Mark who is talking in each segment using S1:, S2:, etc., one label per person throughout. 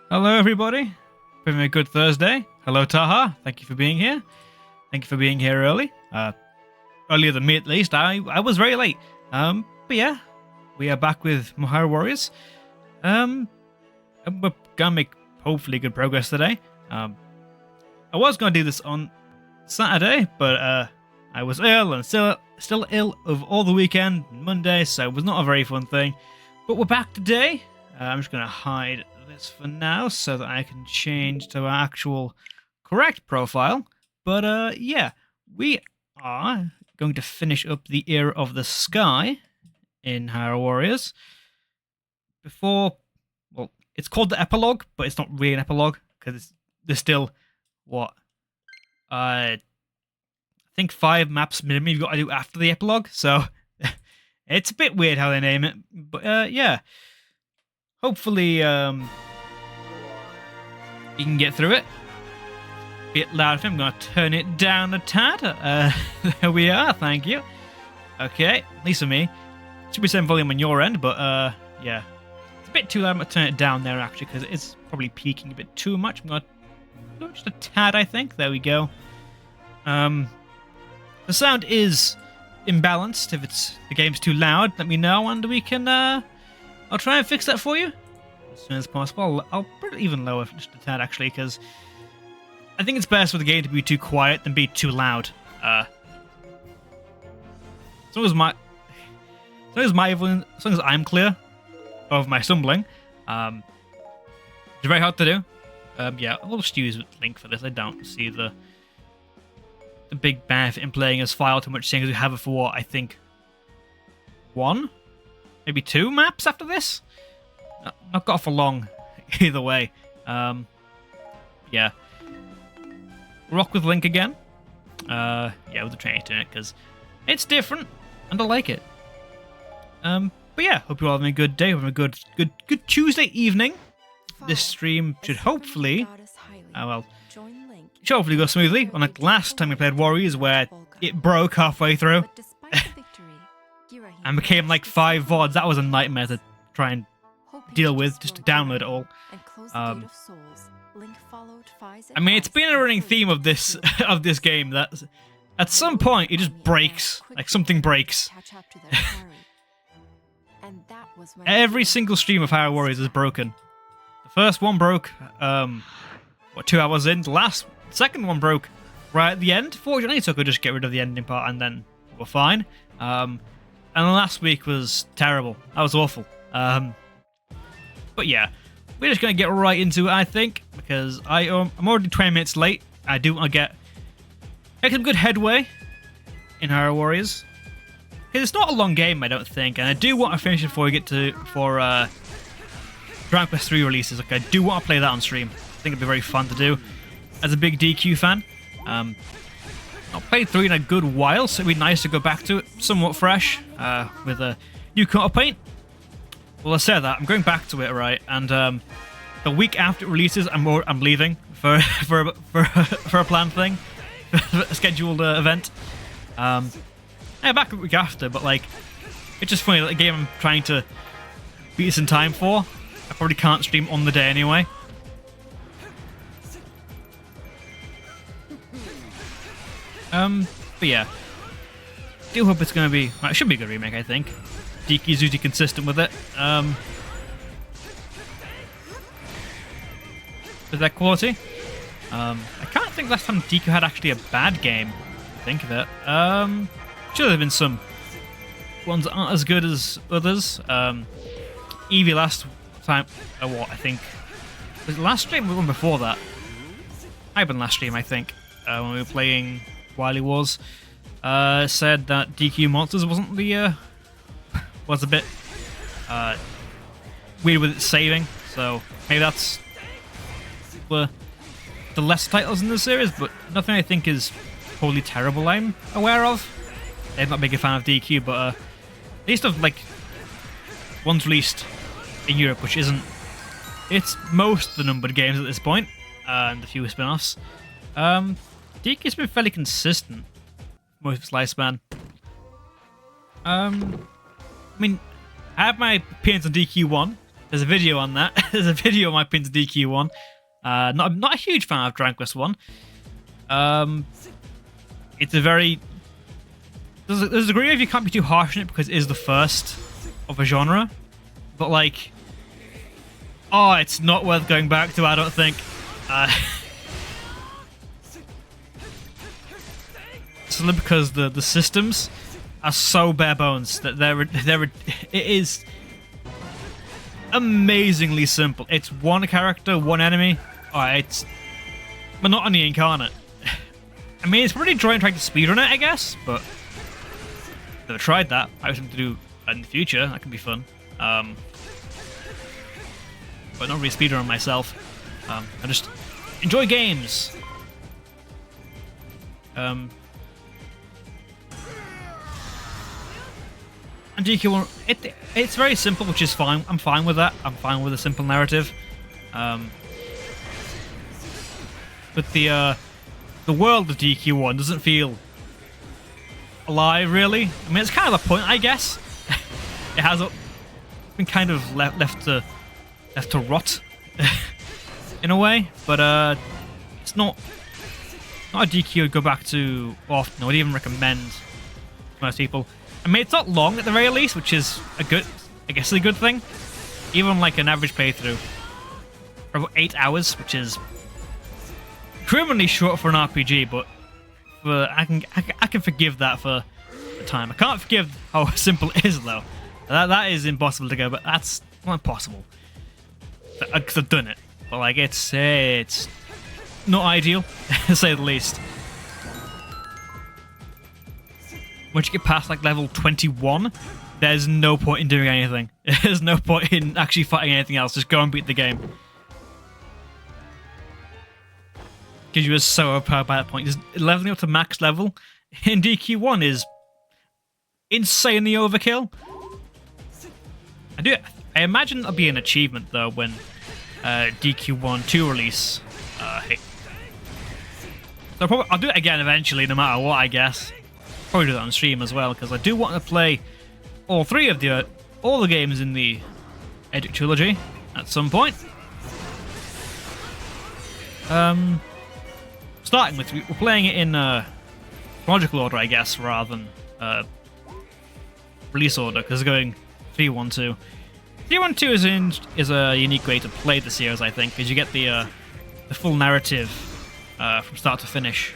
S1: Hello, everybody. Been a good Thursday. Hello, Taha. Thank you for being here. Thank you for being here early. Earlier than me, at least. I was very late. But yeah, we are back with Hyrule Warriors. And we're gonna make hopefully good progress today. I was gonna do this on Saturday, but I was ill and still ill of all the weekend, Monday, so it was not a very fun thing. But we're back today. I'm just gonna hide this for now so that I can change to our actual correct profile. But yeah, we are going to finish up the Era of the Sky in Hyrule Warriors. Before, well, it's called the epilogue, but it's not really an epilogue because there's still what I think 5 maps minimum you've got to do after the epilogue. So it's a bit weird how they name it, but yeah. Hopefully, you can get through it. Bit loud for him. I'm going to turn it down a tad. There we are. Thank you. Okay, at least for me. Should be same volume on your end, but yeah. It's a bit too loud. I'm going to turn it down there, actually, because it's probably peaking a bit too much. I'm going to do just a tad, I think. There we go. The sound is imbalanced. If the game's too loud, let me know, and we can... I'll try and fix that for you as soon as possible. I'll put it even lower, just a tad, actually, because I think it's best for the game to be too quiet than be too loud. As long as I'm clear of my stumbling, it's very hard to do. Yeah, I'll just use Link for this. I don't see the big benefit in playing as file too much, seeing as we have it for what I think 1. Maybe 2 maps after this? Not got for long, either way. Yeah. Rock with Link again. Yeah, with the train in it, because it's different, and I like it. But yeah, hope you're all having a good day, having a good Tuesday evening. This stream should hopefully, should hopefully go smoothly. Unlike last time we played Warriors, where it broke halfway through. And became like 5 VODs. That was a nightmare to try and deal with, just to download it all. I mean, it's been a running theme of this game that at some point it just breaks, like something breaks. Every single stream of Hyrule Warriors is broken. The first one broke, 2 hours in. The second one broke right at the end. Fortunately, so I could just get rid of the ending part and then we're fine. And the last week was terrible. That was awful. But yeah, we're just going to get right into it, I think, because I'm already 20 minutes late. I do want to make some good headway in Hyrule Warriors. Because it's not a long game, I don't think, and I do want to finish it before we get to Dragon Quest 3 releases. Like, I do want to play that on stream. I think it'd be very fun to do as a big DQ fan. I've played 3 in a good while, so it'd be nice to go back to it somewhat fresh with a new coat of paint. Well, I said that I'm going back to it, right? And the week after it releases, I'm leaving for a planned thing, a scheduled event. Yeah, back a week after, but like, it's just funny that the game I'm trying to beat this in time for, I probably can't stream on the day anyway. But yeah, do hope it's going to be, well, it should be a good remake, I think. DQ's usually consistent with it. With that quality. I can't think last time DQ had actually a bad game, think of it. Sure there have been some ones that aren't as good as others. Eevee last time, what, I think, was it last stream or the one before that? Might have been last stream, I think, when we were playing Wily Wars, said that DQ Monsters wasn't the was a bit weird with its saving, so maybe that's the less titles in the series, but nothing I think is wholly terrible I'm aware of. I'm not a big fan of DQ, but at least of like ones released in Europe, which isn't, it's most of the numbered games at this point, and a few spin-offs. DQ's been fairly consistent most of its lifespan. I mean, I have my opinions on DQ1, There's a video on that. There's a video on my pin to DQ1. Not a huge fan of Dragon Quest 1. It's a very... There's a degree of you can't be too harsh on it because it is the first of a genre. But like... Oh, it's not worth going back to, I don't think. Simply because the systems are so bare bones that it is amazingly simple. It's one character, one enemy. It's monotony incarnate. I mean, it's probably trying to speedrun it, I guess, but never tried that. I have something to do in the future. That could be fun. But not really speedrun myself. I just enjoy games. And DQ1, it's very simple, which is fine. I'm fine with that. I'm fine with a simple narrative. But the world of DQ1 doesn't feel alive, really. I mean, it's kind of the point, I guess. It has been kind of left to rot in a way, but it's not a DQ I'd go back to often. I would even recommend to most people. I mean, it's not long at the very least, which is a good thing. Even like an average playthrough, for about 8 hours, which is criminally short for an RPG, but I can forgive that for the time. I can't forgive how simple it is though. That is impossible to go, but that's not impossible because I've done it. But like it's not ideal, to say the least. Once you get past like level 21, there's no point in doing anything. There's no point in actually fighting anything else. Just go and beat the game. Because you are so overpowered by that point. Just leveling up to max level in DQ1 is insanely overkill. I imagine that'll be an achievement though when DQ1 2 release hit. So I'll do it again eventually, no matter what, I guess. Probably do that on stream as well, because I do want to play all the games in the Edric trilogy at some point. Starting with, we're playing it in chronological order, I guess, rather than release order, because it's going 3-1-2. 3-1-2 is a unique way to play the series, I think, because you get the full narrative from start to finish.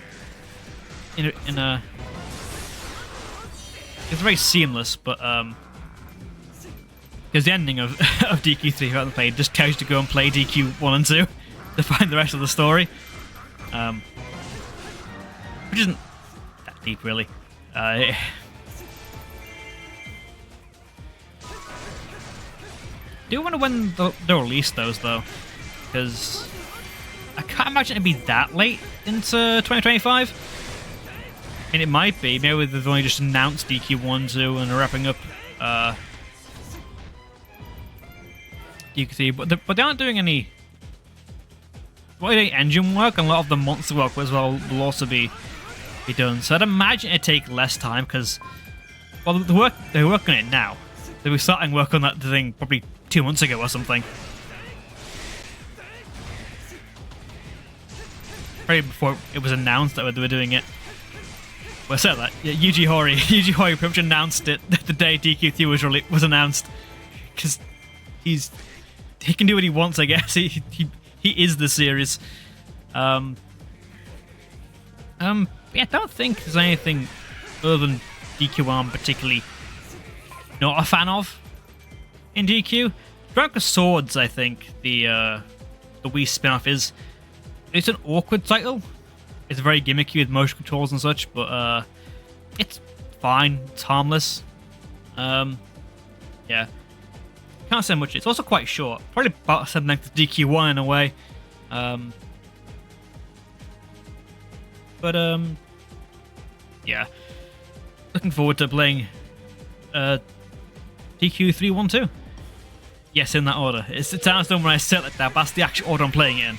S1: It's very seamless, but because the ending of DQ3, if you haven't played, just tells you to go and play DQ 1 and 2 to find the rest of the story. Which isn't that deep, really. I do wonder when they'll release those, though, because I can't imagine it'd be that late into 2025. I mean, it might be. Maybe they've only just announced DQ1, 2, and are wrapping up DQ3, but they aren't doing any engine work, and a lot of the monster work as well will also be done. So I'd imagine it'd take less time because, well, they're working on it now. They were starting work on that thing probably 2 months ago or something. Probably before it was announced that they were doing it. Well, I said that. Yeah, Yuji Horii pretty much announced it the day DQ3 was announced, because he can do what he wants, I guess. He is the series. Yeah, I don't think there's anything other than DQ I'm particularly not a fan of in DQ. Dragon Quest Swords, I think the Wii spin-off is. It's an awkward title. It's very gimmicky with motion controls and such, but it's fine. It's harmless. Yeah. Can't say much. It's also quite short. Probably about the same length as DQ1 in a way. But yeah. Looking forward to playing DQ312. Yes, in that order. It sounds dumb when I say it like that, but that's the actual order I'm playing it in.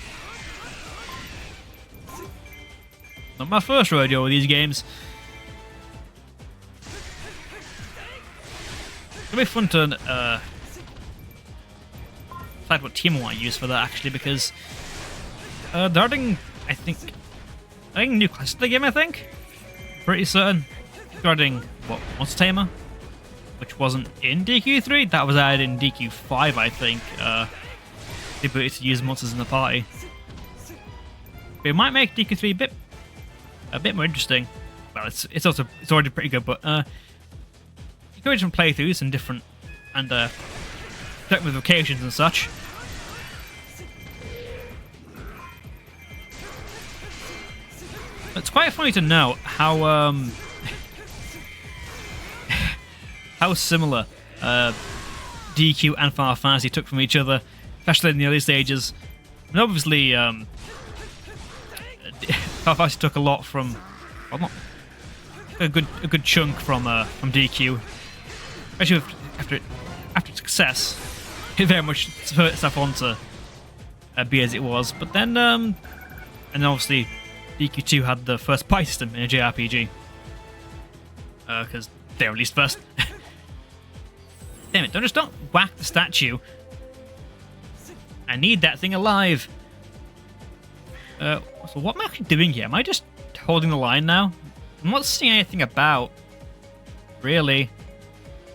S1: Not my first rodeo with these games. It'll be fun to decide what team I want to use for that actually, because they're adding, I think new classes to the game. I think pretty certain. They're adding what, Monster Tamer, which wasn't in DQ3. That was added in DQ5, I think. The ability to use monsters in the party. But it might make DQ3 a bit more interesting. Well, it's already pretty good, but you go different playthroughs and different with vocations and such. It's quite funny to know how how similar DQ and Final Fantasy took from each other, especially in the early stages. And obviously, Final Fantasy took a lot from, well, not a good chunk from DQ, especially after success. It very much spurred itself on to be as it was. But then, and obviously, DQ2 had the first party system in a JRPG because they were released first. Damn it! Don't whack the statue. I need that thing alive. So what am I actually doing here? Am I just holding the line now? I'm not seeing anything about. Really?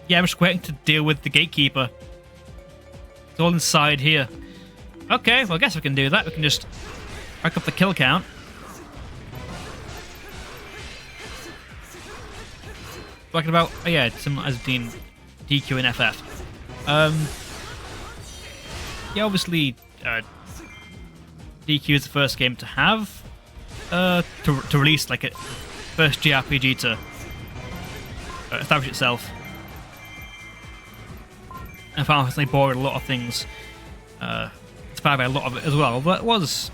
S1: Yeah, I'm just waiting to deal with the gatekeeper. It's all inside here. Okay, well I guess we can do that. We can just rack up the kill count. Talking about, oh yeah, similar as being DQ and FF. Yeah, obviously, DQ is the first game to have to release like a first JRPG to establish itself, and Final Fantasy borrowed a lot of things, inspired by a lot of it as well. But it was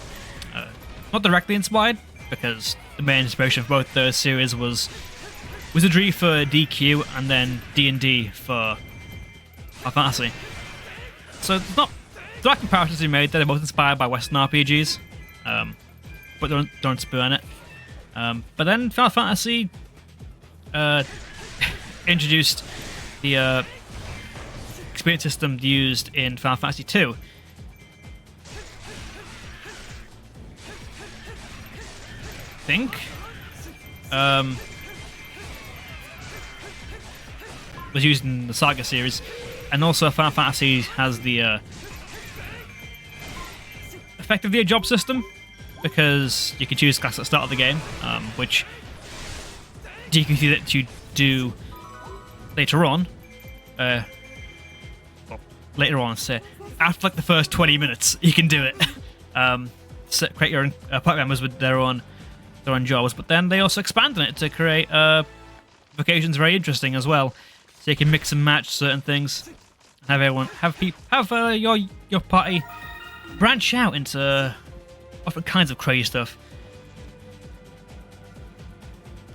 S1: not directly inspired, because the main inspiration for both those series was Wizardry for DQ and then D&D for Final Fantasy. So it's not direct comparisons to be made. They're both inspired by Western RPGs, but don't spurn it. But then Final Fantasy introduced the experience system used in Final Fantasy II. I think. Was used in the Saga series, and also Final Fantasy has the effectively a job system, because you can choose class at the start of the game, which DQ that you do later on. Well, later on, say after like the first 20 minutes, you can do it. Create your own party members with their own jobs, but then they also expand on it to create vocations very interesting as well. So you can mix and match certain things, have your party branch out into different kinds of crazy stuff.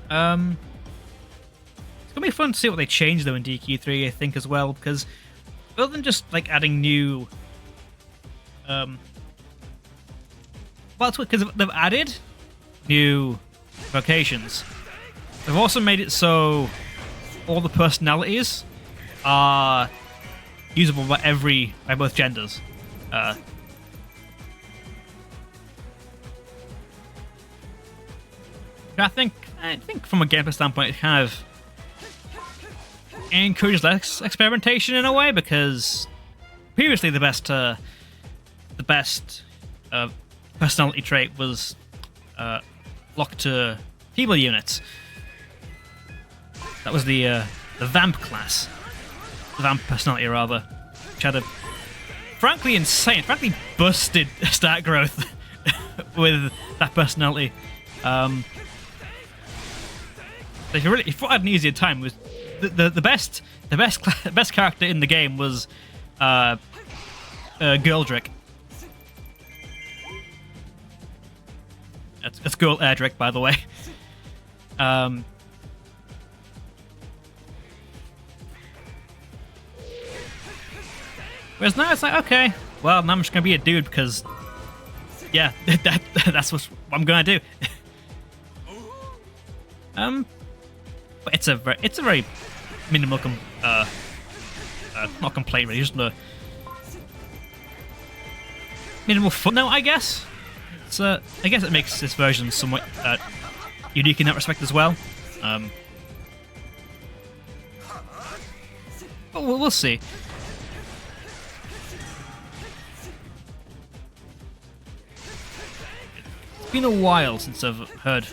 S1: It's gonna be fun to see what they change though in DQ3, I think, as well, because other than just like adding new, well, it's because they've added new vocations. They've also made it so all the personalities are usable by both genders. I think from a gameplay standpoint, it kind of encourages less experimentation in a way, because previously the best personality trait was locked to feeble units. That was the Vamp class. The Vamp personality, rather. Which had a frankly busted stat growth with that personality. If you thought I had an easier time, was the best character in the game was Girldrick. That's Girl Erdrick, by the way. Whereas now it's like, okay, well, now I'm just gonna be a dude because, yeah, that's what I'm gonna do. But it's a very minimal not complaint really, just made it more fun now, I guess. So I guess it makes this version somewhat unique in that respect as well. But we'll see. It's been a while since I've heard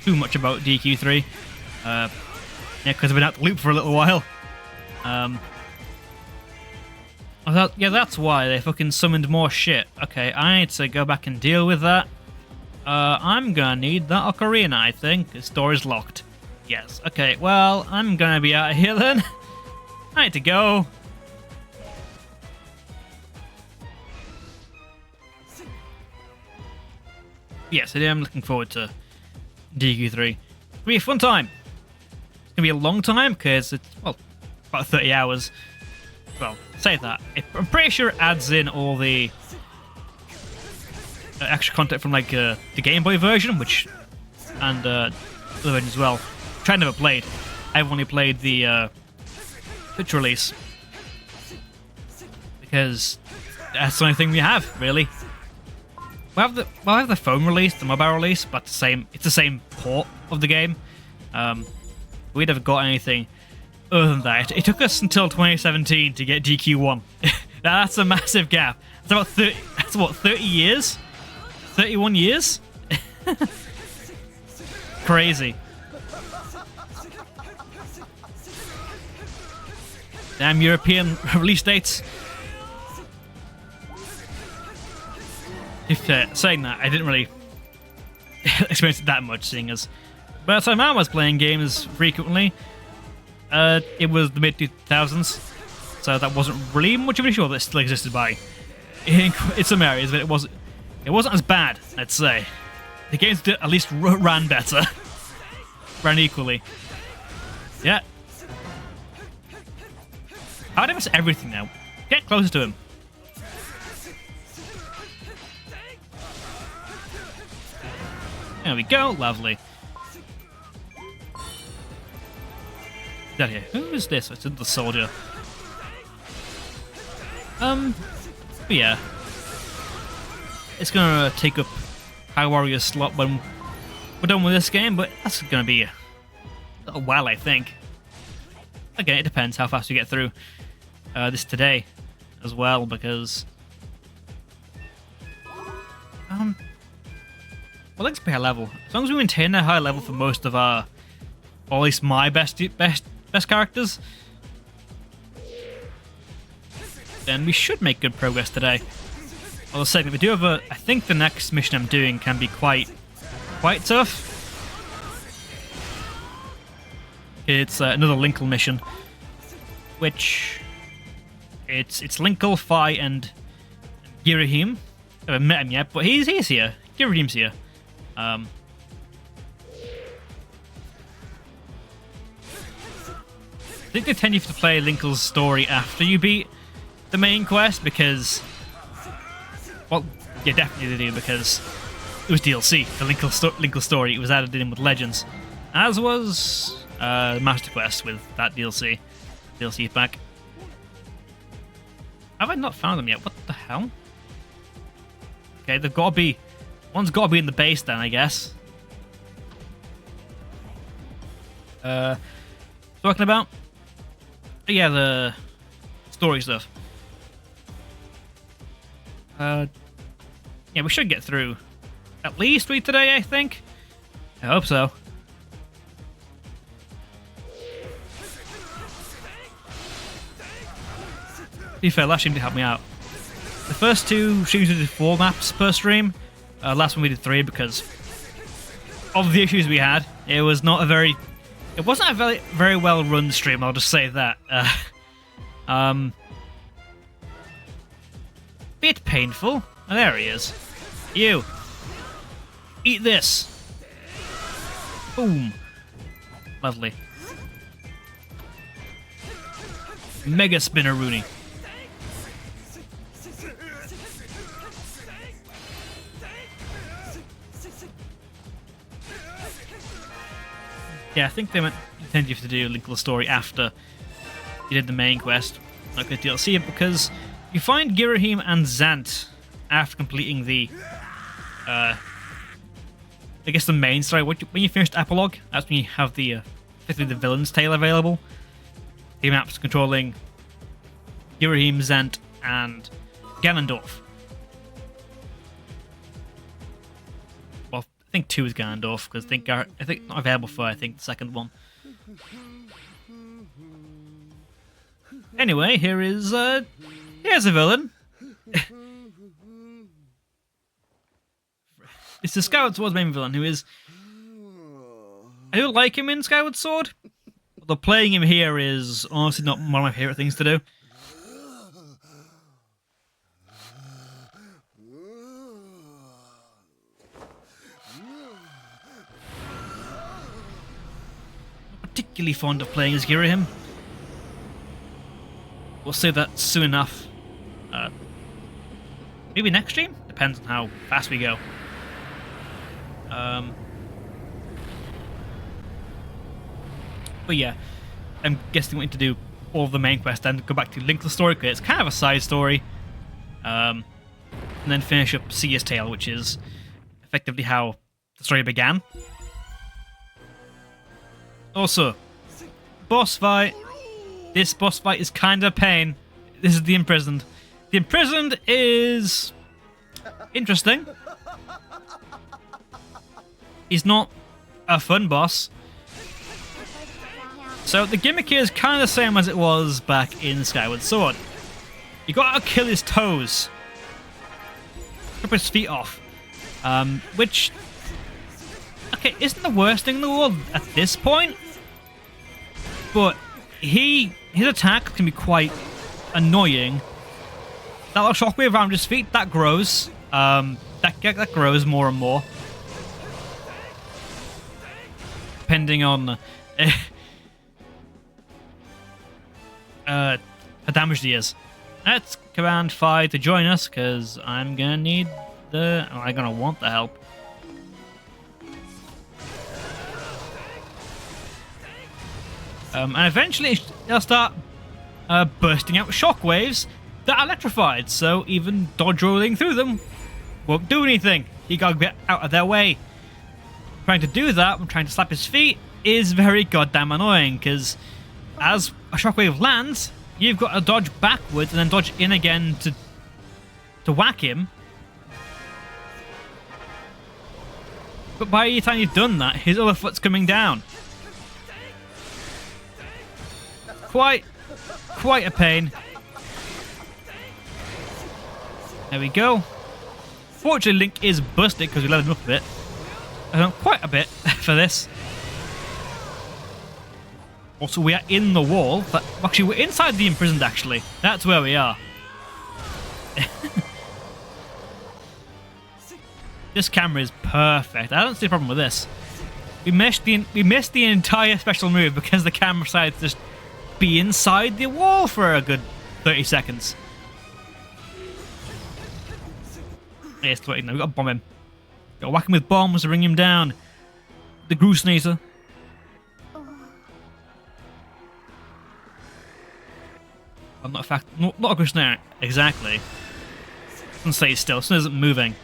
S1: too much about DQ3. Yeah, because I've been out the loop for a little while. I thought, yeah, that's why they fucking summoned more shit. Okay, I need to go back and deal with that. I'm gonna need that ocarina, I think. This door is locked. Yes, okay, well, I'm gonna be out of here then. I need to go. Yes, I am looking forward to DQ3. It's gonna be a fun time. It's gonna be a long time because it's, well, about 30 hours. Well, say that. I'm pretty sure it adds in all the extra content from like the Game Boy version, which and other versions as well. Which I never played. I've only played the Switch release because that's the only thing we have, really. We have the phone release, the mobile release, but it's the same port of the game. We never got anything other than that. It took us until 2017 to get DQ1. Now that's a massive gap. It's about 30. That's what, 30 years? 31 years? Crazy. Damn European release dates. If saying that, I didn't really experience it that much, seeing as by the time I was playing games frequently, it was the mid-2000s, so that wasn't really much of an issue, although it still existed in some areas, but it wasn't as bad, I'd say. The games did at least ran better. Ran equally. Yeah. How did I miss everything now? Get closer to him. There we go, lovely. Down here. Who is this? It's the soldier. But yeah. It's gonna take up High Warrior's slot when we're done with this game, but that's gonna be a little while, I think. Again, it depends how fast we get through this today as well, because well, let's be high level. As long as we maintain a high level for most of our, or at least my best characters, then we should make good progress today. Although saying that we do have I think the next mission I'm doing can be quite tough. It's another Linkle mission, which it's Linkle, Fi, and Girahim. I haven't met him yet, but he's here. Girahim's here. I think they tend you to play Linkle's story after you beat the main quest because, well, yeah, definitely they do, because it was DLC. The Linkle story, it was added in with Legends, as was Master Quest with that DLC pack. Have I not found them yet? What the hell? Okay, they've got to be. One's got to be in the base then, I guess. Talking about? Oh, yeah, the story stuff. Yeah, we should get through at least 3 today, I think. I hope so. To be fair, last stream did help me out. The first 2 streams we did 4 maps per stream. Last one we did 3 because of the issues we had. It wasn't a very well run stream, I'll just say that. Bit painful. Oh, there he is. You. Eat this. Boom. Lovely. Mega Spinner Rooney. Yeah, I think they intended you to do Linkle's story after you did the main quest, like the DLC, because you find Girahim and Zant after completing the, I guess the main story. When you finish the epilogue, that's when you have the, basically the villain's tale available. The maps controlling Girahim, Zent, and Ganondorf. Well, I think 2 is Ganondorf, because I think not available for, I think, the second one. Anyway, here's a villain. It's the Skyward Sword's main villain, who is... I do like him in Skyward Sword, although playing him here is honestly not one of my favourite things to do. Not particularly fond of playing as Girahim. We'll see that soon enough. Maybe next stream? Depends on how fast we go. But yeah, I'm guessing we need to do all of the main quest and go back to Link the Story, because it's kind of a side story. And then finish up Seer's Tale, which is effectively how the story began. Also, boss fight. This boss fight is kind of a pain. This is the Imprisoned. The Imprisoned is interesting. He's not a fun boss. So the gimmick is kind of the same as it was back in Skyward Sword. You gotta kill his toes. Rip his feet off. Which, okay, isn't the worst thing in the world at this point. But his attack can be quite annoying. That little shockwave around his feet, that grows. That grows more and more. Depending on how damaged he is. Let's command Phi to join us, because I'm gonna need I'm gonna want the help. And eventually they'll start bursting out shockwaves that are electrified, so even dodge rolling through them won't do anything. You gotta get out of their way. Trying to do that when trying to slap his feet is very goddamn annoying, because as a shockwave lands, you've got to dodge backwards and then dodge in again to whack him. But by the time you've done that, his other foot's coming down. Quite a pain. There we go. Fortunately, Link is busted because we leveled him up a bit. Quite a bit for this. Also, we are in the wall. But actually, we're inside the Imprisoned, actually. That's where we are. This camera is perfect. I don't see a problem with this. We missed the entire special move because the camera decided to just be inside the wall for a good 30 seconds. Yes, wait, no, we gotta bomb him. Gotta whack him with bombs to bring him down. The Groosnator. I'm not a not a Groosnator exactly. Doesn't stay still, so it isn't moving.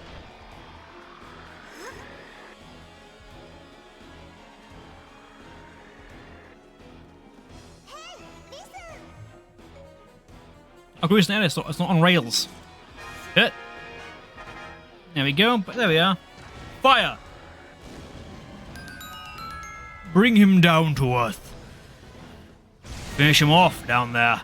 S1: A Groosnator, it's not on rails. Good. There we go, but there we are. Fire! Bring him down to earth. Finish him off down there.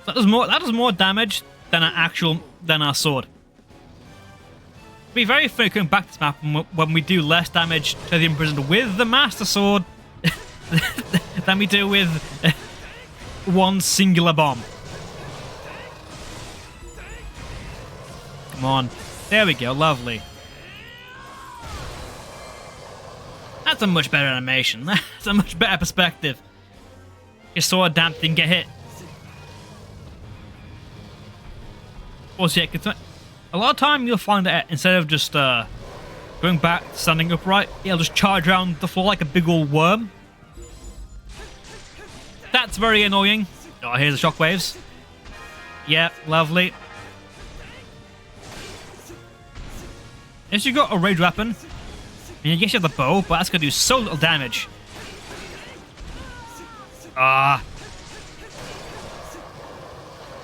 S1: That does more damage than our sword. It'd be very funny coming back to this map when we do less damage to the Imprisoned with the Master Sword than we do with one singular bomb. Come on. There we go, lovely. That's a much better animation. That's a much better perspective. Your sword damn didn't get hit. Also, yeah, a lot of time you'll find that instead of just going back, standing upright, it'll just charge around the floor like a big old worm. That's very annoying. Oh, here's the shockwaves. Yeah, lovely. Yes, you got a ranged weapon. I mean, I guess you have the bow, but that's gonna do so little damage. Ah.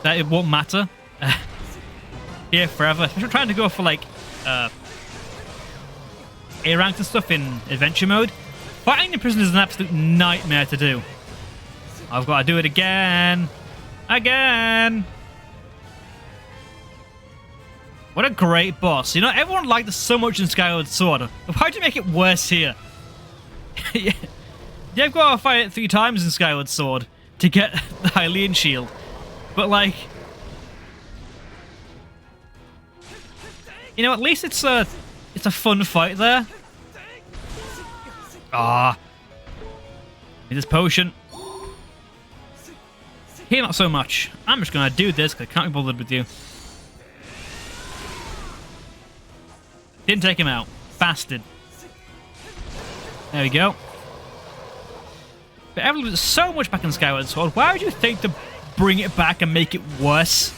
S1: That it won't matter. Here forever. Especially if I'm trying to go for like A rank and stuff in adventure mode. Fighting the prison is an absolute nightmare to do. I've got to do it again. Again. What a great boss. You know, everyone liked this so much in Skyward Sword. Why'd you make it worse here? Yeah, I've got to fight it 3 times in Skyward Sword to get the Hylian shield. But like, you know, at least it's a fun fight there. Ah, need this potion. Here, not so much. I'm just gonna do this because I can't be bothered with you. Didn't take him out. Bastard. There we go. But everyone did so much back in Skyward Sword. Why would you think to bring it back and make it worse?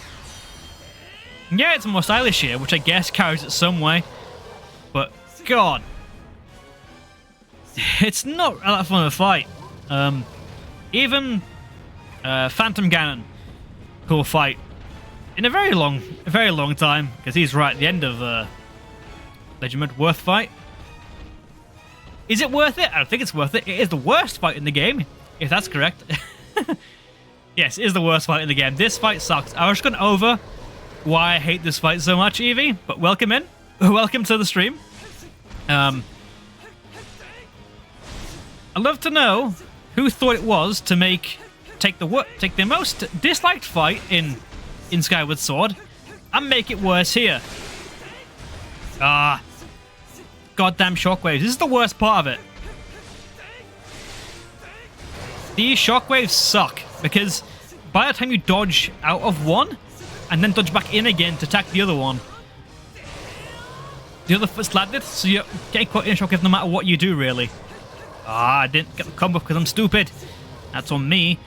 S1: Yeah, it's more stylish here, which I guess carries it some way. But, God. It's not that fun of a fight. Even Phantom Ganon, cool fight. In a very long time, because he's right at the end of Legend. Worth fight. Is it worth it? I don't think it's worth it. It is the worst fight in the game, if that's correct. Yes, it is the worst fight in the game. This fight sucks. I was just going over why I hate this fight so much, Evie, but welcome in. Welcome to the stream. I'd love to know who thought it was to take the most disliked fight in Skyward Sword and make it worse here. Ah, goddamn shockwaves. This is the worst part of it. These shockwaves suck because by the time you dodge out of one and then dodge back in again to attack the other one, the other foot's landed, so you're getting caught in a shockwave no matter what you do, really. Ah, I didn't get the combo because I'm stupid. That's on me.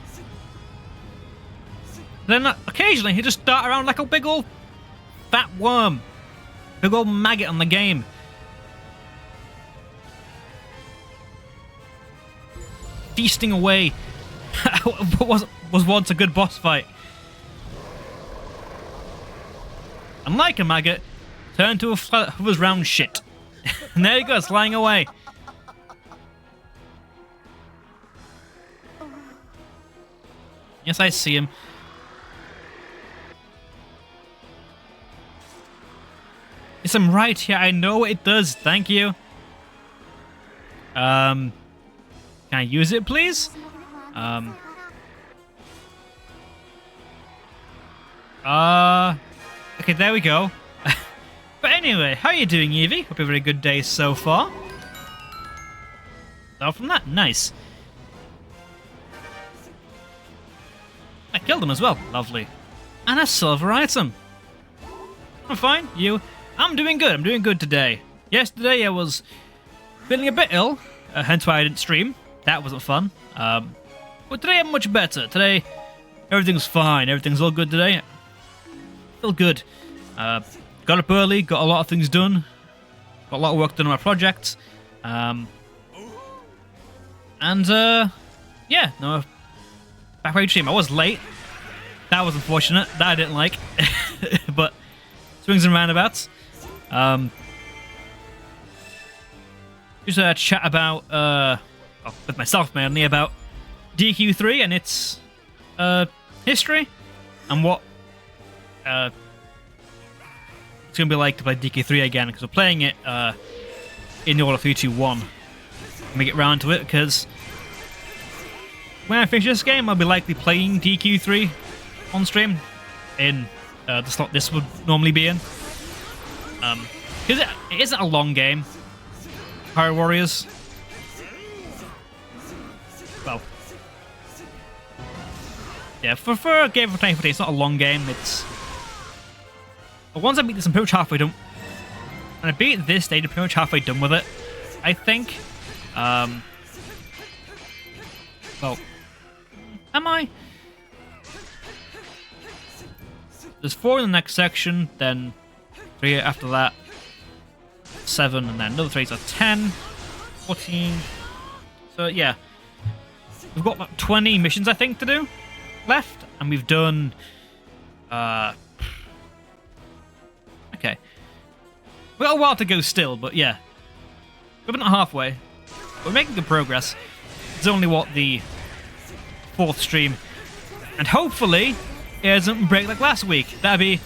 S1: Then occasionally he just dart around like a big old fat worm. Big old maggot on the game. Feasting away. What was once a good boss fight. And like a maggot, turned to a hovers round shit. And there he goes, flying away. Yes, I see him. Yes, I'm right here. I know what it does. Thank you. Can I use it, please? Okay, there we go. But anyway, how are you doing, Evie? Hope you have a very good day so far. Start from that. Nice. I killed him as well. Lovely. And a silver item. I'm fine. You? I'm doing good. I'm doing good today. Yesterday I was feeling a bit ill, hence why I didn't stream. That wasn't fun. But today I'm much better. Today everything's fine. Everything's all good today. Feel good. Got up early. Got a lot of things done. Got a lot of work done on my project. Yeah, no. Back ready to stream. I was late. That was unfortunate. That I didn't like. But swings and roundabouts. Just a chat about with myself mainly about DQ3 and its history and what it's gonna be like to play DQ3 again, because we're playing it in the order 3-2-1. Let me get round to it, because when I finish this game, I'll be likely playing DQ3 on stream in the slot this would normally be in. Because it isn't a long game. Hyrule Warriors. Well, yeah, for a game for 24 days, it's not a long game. It's. But once I beat this, I'm pretty much halfway done. And I beat this stage, I'm pretty much halfway done with it, I think. Well, am I? There's 4 in the next section, then 3 after that. 7, and then another 3, so 10, 14. So yeah, we've got about 20 missions, I think, to do left, and we've done... okay. We've got a while to go still, but yeah. We're not halfway. We're making good progress. It's only, what, the 4th stream. And hopefully, it doesn't break like last week. That'd be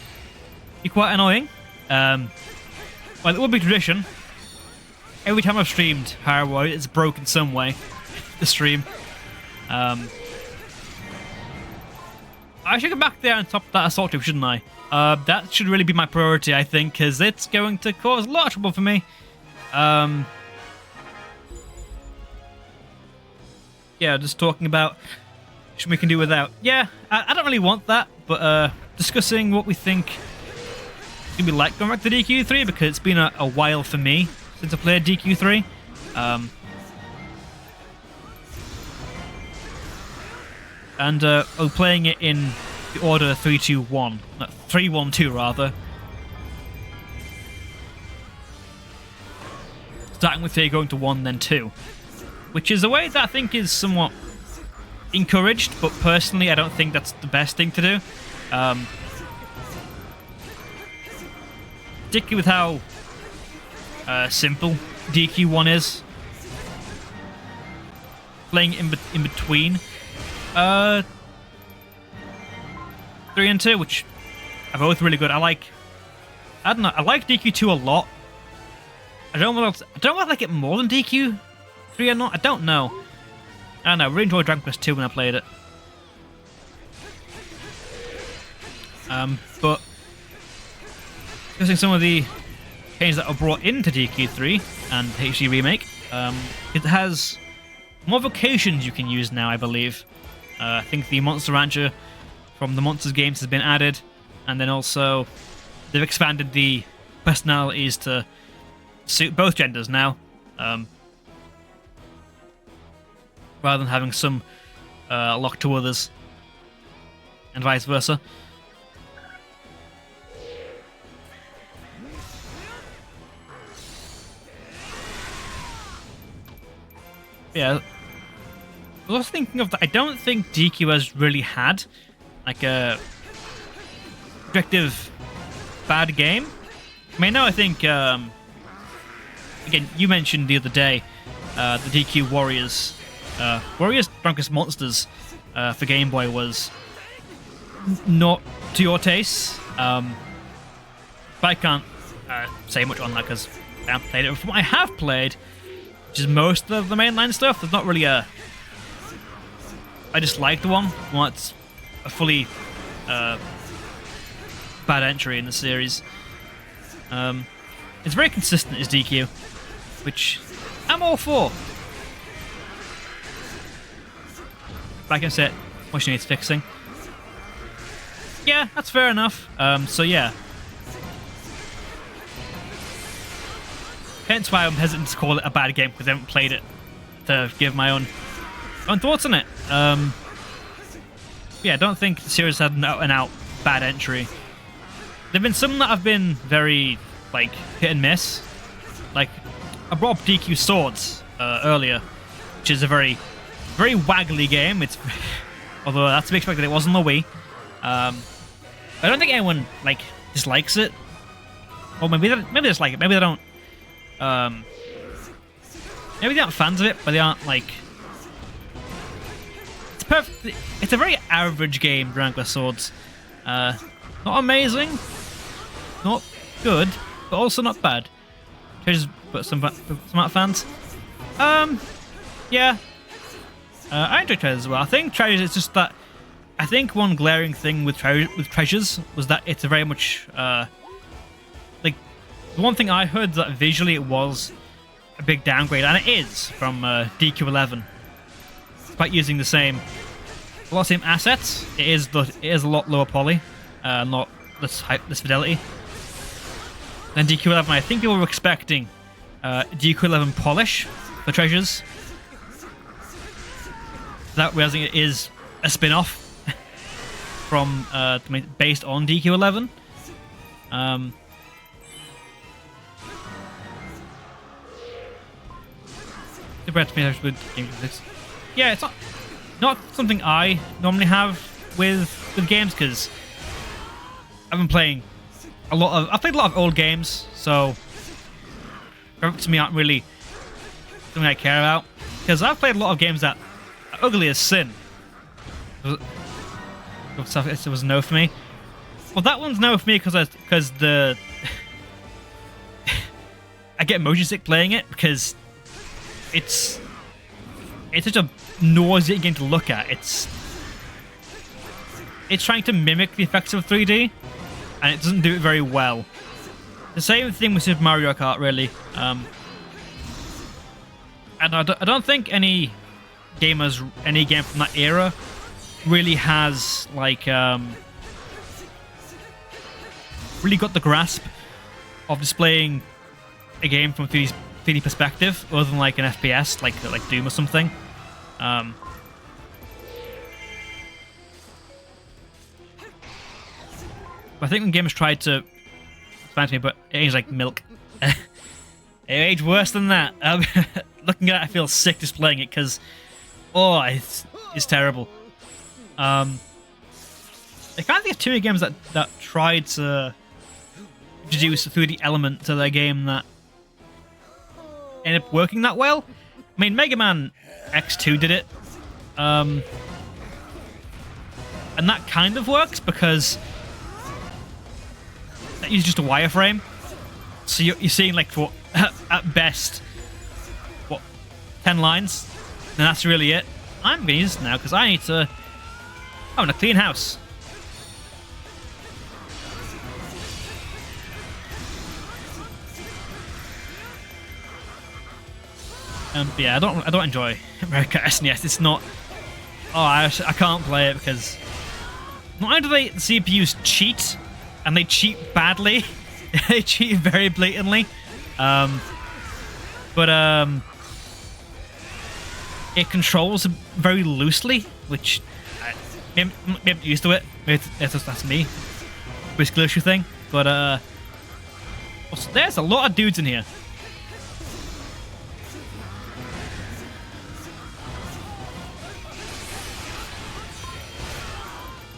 S1: quite annoying. Well, it would be tradition. Every time I've streamed Hyrule, it's broken some way. The stream. I should go back there and top that assault tube, shouldn't I? That should really be my priority, I think, because it's going to cause a lot of trouble for me. Yeah, just talking about what we can do without. Yeah, I don't really want that, but discussing what we think it's going to be like going back to DQ3, because it's been a while for me since I played DQ3. And I'm playing it in the order 3-2-1, 3-1-2 rather. Starting with 3, going to 1, then 2. Which is a way that I think is somewhat encouraged, but personally I don't think that's the best thing to do. Particularly with how simple DQ1 is. Playing in between 3 and 2, which are both really good. I don't know, I like DQ2 a lot. I don't know if I like it more than DQ3 or not. I don't know. I don't know, I really enjoyed Dragon Quest 2 when I played it. But discussing some of the changes that are brought into DQ3 and HD Remake, it has more vocations you can use now, I believe. I think the Monster Rancher from the Monsters games has been added, and then also they've expanded the personalities to suit both genders now, rather than having some locked to others, and vice versa. Yeah, I was thinking of that. I don't think DQ has really had like a objective bad game. I mean, no, I think again, you mentioned the other day the DQ Warriors Drunkest Monsters for Game Boy was not to your taste. But I can't say much on that because I haven't played it. From what I have played, which is most of the mainline stuff, there's not really a... I just like the one. It's a fully bad entry in the series. It's very consistent as DQ, which I'm all for. Like I said, which needs fixing. Yeah, that's fair enough. So yeah. Hence why I'm hesitant to call it a bad game, because I haven't played it to give my own thoughts on it. Yeah, I don't think the series had an out-and-out bad entry. There've been some that have been very, like, hit and miss. Like, I brought up DQ Swords earlier, which is a very, very waggly game. It's, although that's to be expected, it wasn't the Wii. I don't think anyone like dislikes it, or maybe they dislike it. Maybe they don't. Maybe they aren't fans of it, but they aren't like. It's perfect. It's a very average game, Dragon Quest Swords. Not amazing, not good, but also not bad. Treasures, but some fans. Yeah. I enjoy Treasures as well. I think Treasures is just that. I think one glaring thing with Treasures was that it's a very much like the one thing I heard that visually it was a big downgrade, and it is from DQ11. Despite using a lot of same assets, it is a lot lower poly, not this fidelity than DQ11. I think people were expecting DQ11 polish for Treasures. That realizing it is a spin-off from based on DQ11. compared to me with game physics. Yeah, it's not something I normally have with games because I've been playing I've played a lot of old games, so graphics to me aren't really something I care about. Because I've played a lot of games that are ugly as sin. It was no for me. Well, that one's no for me because the I get motion sick playing it because it's such a nauseating game to look at. It's trying to mimic the effects of 3D, and it doesn't do it very well. The same thing with Super Mario Kart, really. And I don't think any game from that era really has like really got the grasp of displaying a game from a 3D perspective, other than like an FPS, like Doom or something. I think when gamers tried to explain to me, but it aged like milk. It aged worse than that. Looking at it, I feel sick just playing it because, it's terrible. I can't think of too many games that tried to introduce a 3D element to their game that ended up working that well. I mean, Mega Man X2 did it. And that kind of works because that uses just a wireframe. So you're seeing like at best 10 lines, and that's really it. I'm gonna use this now because I want a clean house. Yeah, I don't enjoy Mario Kart SNES. It's not. I can't play it because not only do the CPUs cheat, and they cheat badly. They cheat very blatantly. But it controls very loosely, which maybe I'm used to it. Maybe that's me. This glitchy thing. But there's a lot of dudes in here.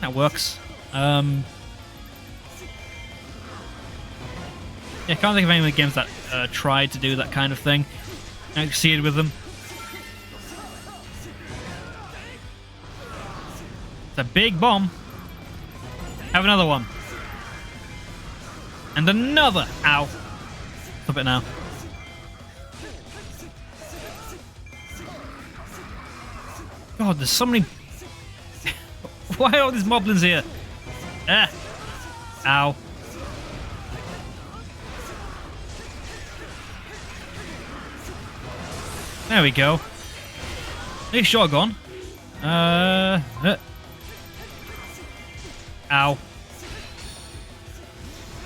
S1: That works. Yeah, I can't think of any games that tried to do that kind of thing and succeeded with them. It's a big bomb. Have another one. And another. Ow. Stop it now. God, there's so many. Why are all these moblins here? Ah. Ow. There we go. Nice shotgun. Ow.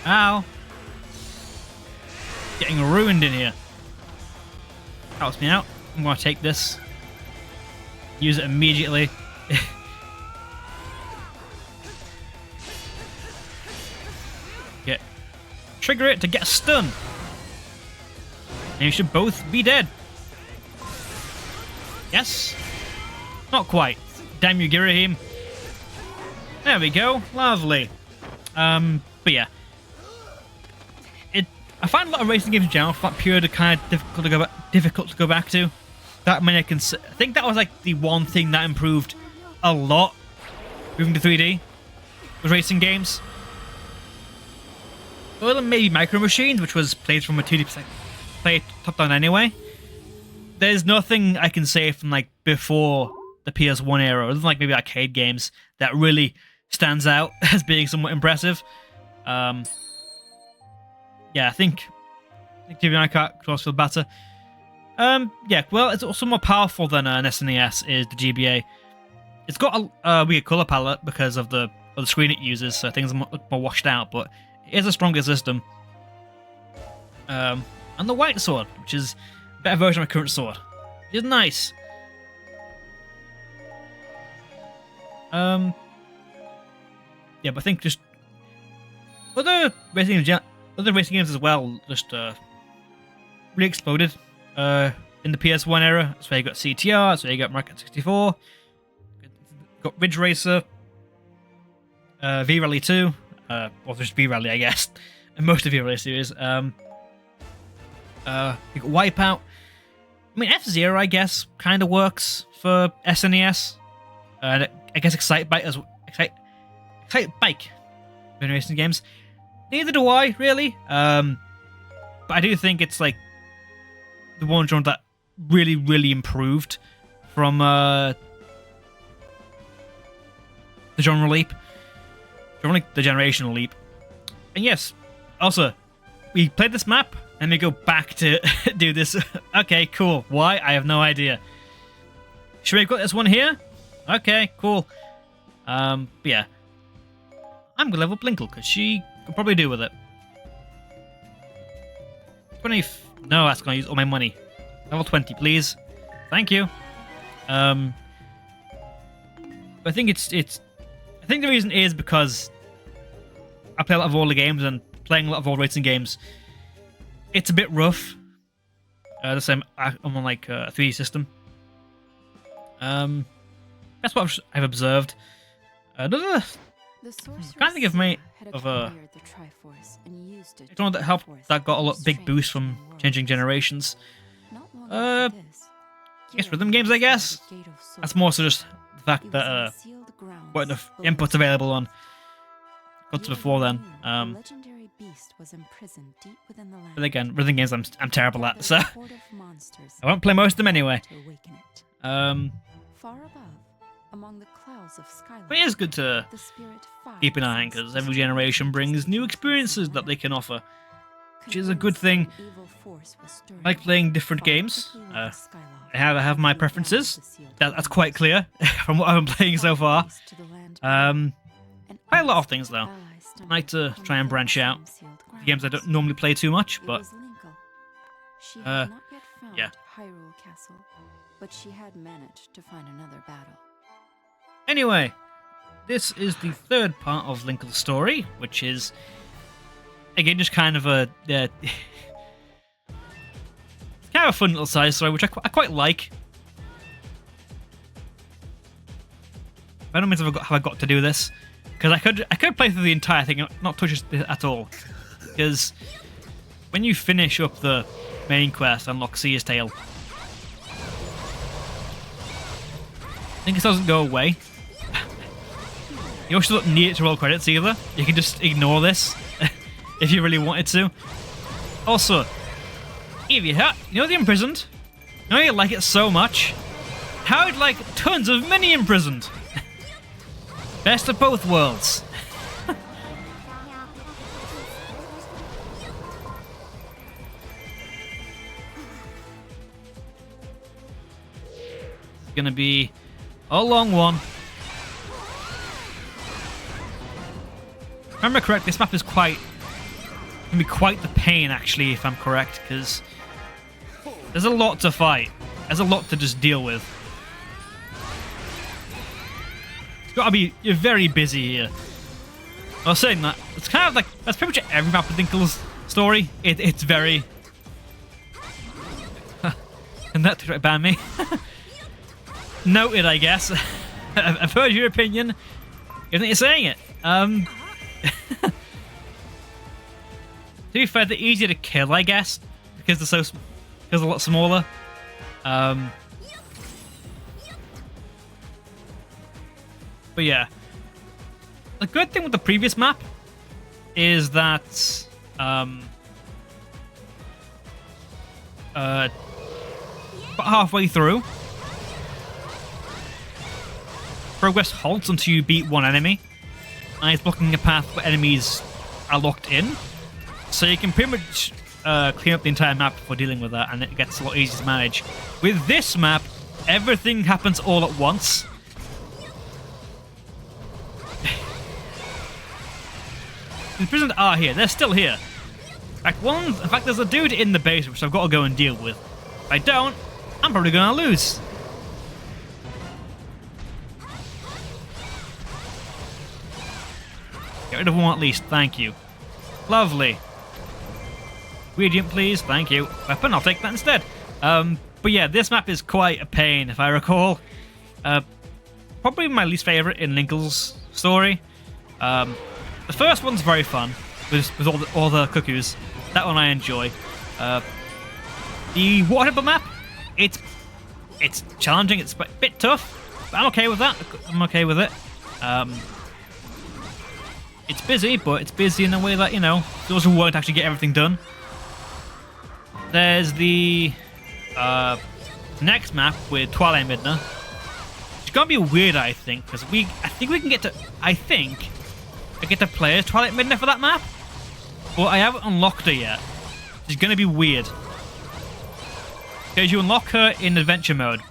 S1: Ow. Getting ruined in here. Helps me out. I'm gonna take this. Use it immediately. Trigger it to get a stun. And you should both be dead. Yes? Not quite. Damn you, Girahim. There we go. Lovely. But yeah. I find a lot of racing games in general flat period are kind of difficult to go back to. That many I think that was like the one thing that improved a lot moving to 3D was racing games. Other than maybe Micro Machines, which was played from a 2D perspective, played top down anyway. There's nothing I can say from like before the PS1 era, other than like maybe arcade games, that really stands out as being somewhat impressive. Yeah, I think Mario Kart controls feel better. Yeah, well, it's also more powerful than an SNES is the GBA. It's got a weird color palette because of the screen it uses, so things are more washed out, but it is a stronger system. And the white sword, which is a better version of my current sword. It's nice. Yeah, but I think just other racing games as well just really exploded in the PS1 era. That's where you got CTR, that's where you got Market 64, got Ridge Racer, V-Rally 2, or just V-Rally, I guess, and most of the V-Rally series. You got Wipeout. I mean, F-Zero, I guess, kind of works for SNES. I guess Excite Bike as Excite Bike in racing games. Neither do I, really. But I do think it's like the one genre that really, really improved from the genre leap. The generational leap. And yes, also, we played this map, and we go back to do this. Okay, cool. Why? I have no idea. Should we have got this one here? Okay, cool. But yeah. I'm gonna level up Linkle, because she could probably do with it. 20... No, that's gonna use all my money. Level 20, please. Thank you. But I think I think the reason is because I play a lot of older games, and playing a lot of old racing games, it's a bit rough. The same, I'm on like a 3D system. That's what I've observed. Another kind of give me of a. It's one that helped, that got a lot big boost from changing generations. I guess rhythm games, I guess. That's more so just the fact that what enough inputs available on consoles before then. But again, rhythm games I'm terrible at, so I won't play most of them anyway. But it is good to keep an eye on, because every generation brings new experiences that they can offer, which is a good thing. I like playing different games. I have my preferences. That's quite clear from what I've been playing so far. Quite a lot of things though. I like to try and branch out. The games I don't normally play too much, but yeah.
S2: Hyrule Castle, but she had managed to find another battle.
S1: Anyway, this is the third part of Linkle's story, which is again just kind of a kind of a fun little side story, which I quite like. I don't know how I got to do this, because I could play through the entire thing and not touch it at all, because when you finish up the main quest, unlock Seer's Tale, I think it doesn't go away. You also don't need it to roll credits either. You can just ignore this if you really wanted to. Also, if you know the imprisoned, you know you like it so much, how would like tons of mini imprisoned? Best of both worlds. It's gonna be a long one. If I remember correct, this map is can be quite the pain actually, if I'm correct, because there's a lot to fight. There's a lot to just deal with. You're very busy here. I was saying that it's kind of like that's pretty much every map of Linkle's story. It's very and that tried to ban me. Noted, I guess. I've heard your opinion. Isn't you're saying it? To be fair, they're easier to kill, I guess, because they're a lot smaller. But yeah, the good thing with the previous map is that about halfway through, progress halts until you beat one enemy, and it's blocking a path where enemies are locked in. So you can pretty much clean up the entire map before dealing with that, and it gets a lot easier to manage. With this map, everything happens all at once. The prisoners are here. They're still here. In fact, there's a dude in the base which I've got to go and deal with. If I don't, I'm probably going to lose. Get rid of one at least. Thank you. Lovely. Ingredient, please. Thank you. Weapon, I'll take that instead. But yeah, this map is quite a pain, if I recall. Probably my least favorite in Linkle's story. The first one's very fun with all the cuckoos. That one I enjoy. The water temple map, it's challenging. It's a bit tough, but I'm okay with that. I'm okay with it. It's busy, but it's busy in a way that, you know, those who won't actually get everything done. There's the next map with Twilight Midna. It's gonna be weird, I think, because I think we can get to. I think I get to play as Twilight Midna for that map, but I haven't unlocked her yet. It's gonna be weird because you unlock her in adventure mode.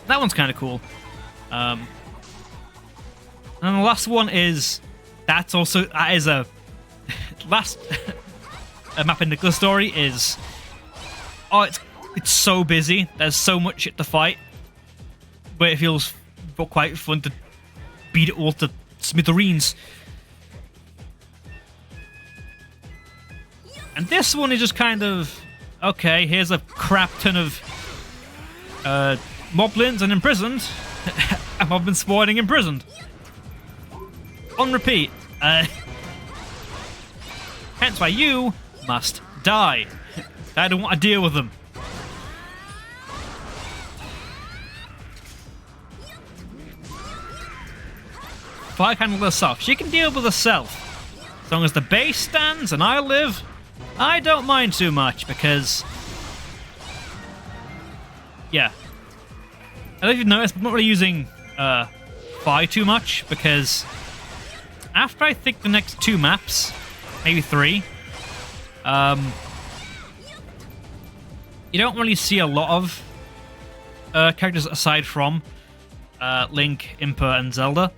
S1: That one's kind of cool. And the last one is that is a last a map in Nicholas' story is it's so busy. There's so much shit to fight, but it feels quite fun to beat it all to smithereens. And this one is just kind of okay. Here's a crap ton of moblins and imprisoned. A moblin spawning imprisoned. On repeat. Hence why you must die. I don't want to deal with them. If I can handle herself, she can deal with herself. As long as the base stands and I live, I don't mind too much because... yeah. I don't know if you've noticed, but I'm not really using Fi too much because after I think the next 2 maps, maybe 3, you don't really see a lot of characters aside from Link, Impa, and Zelda,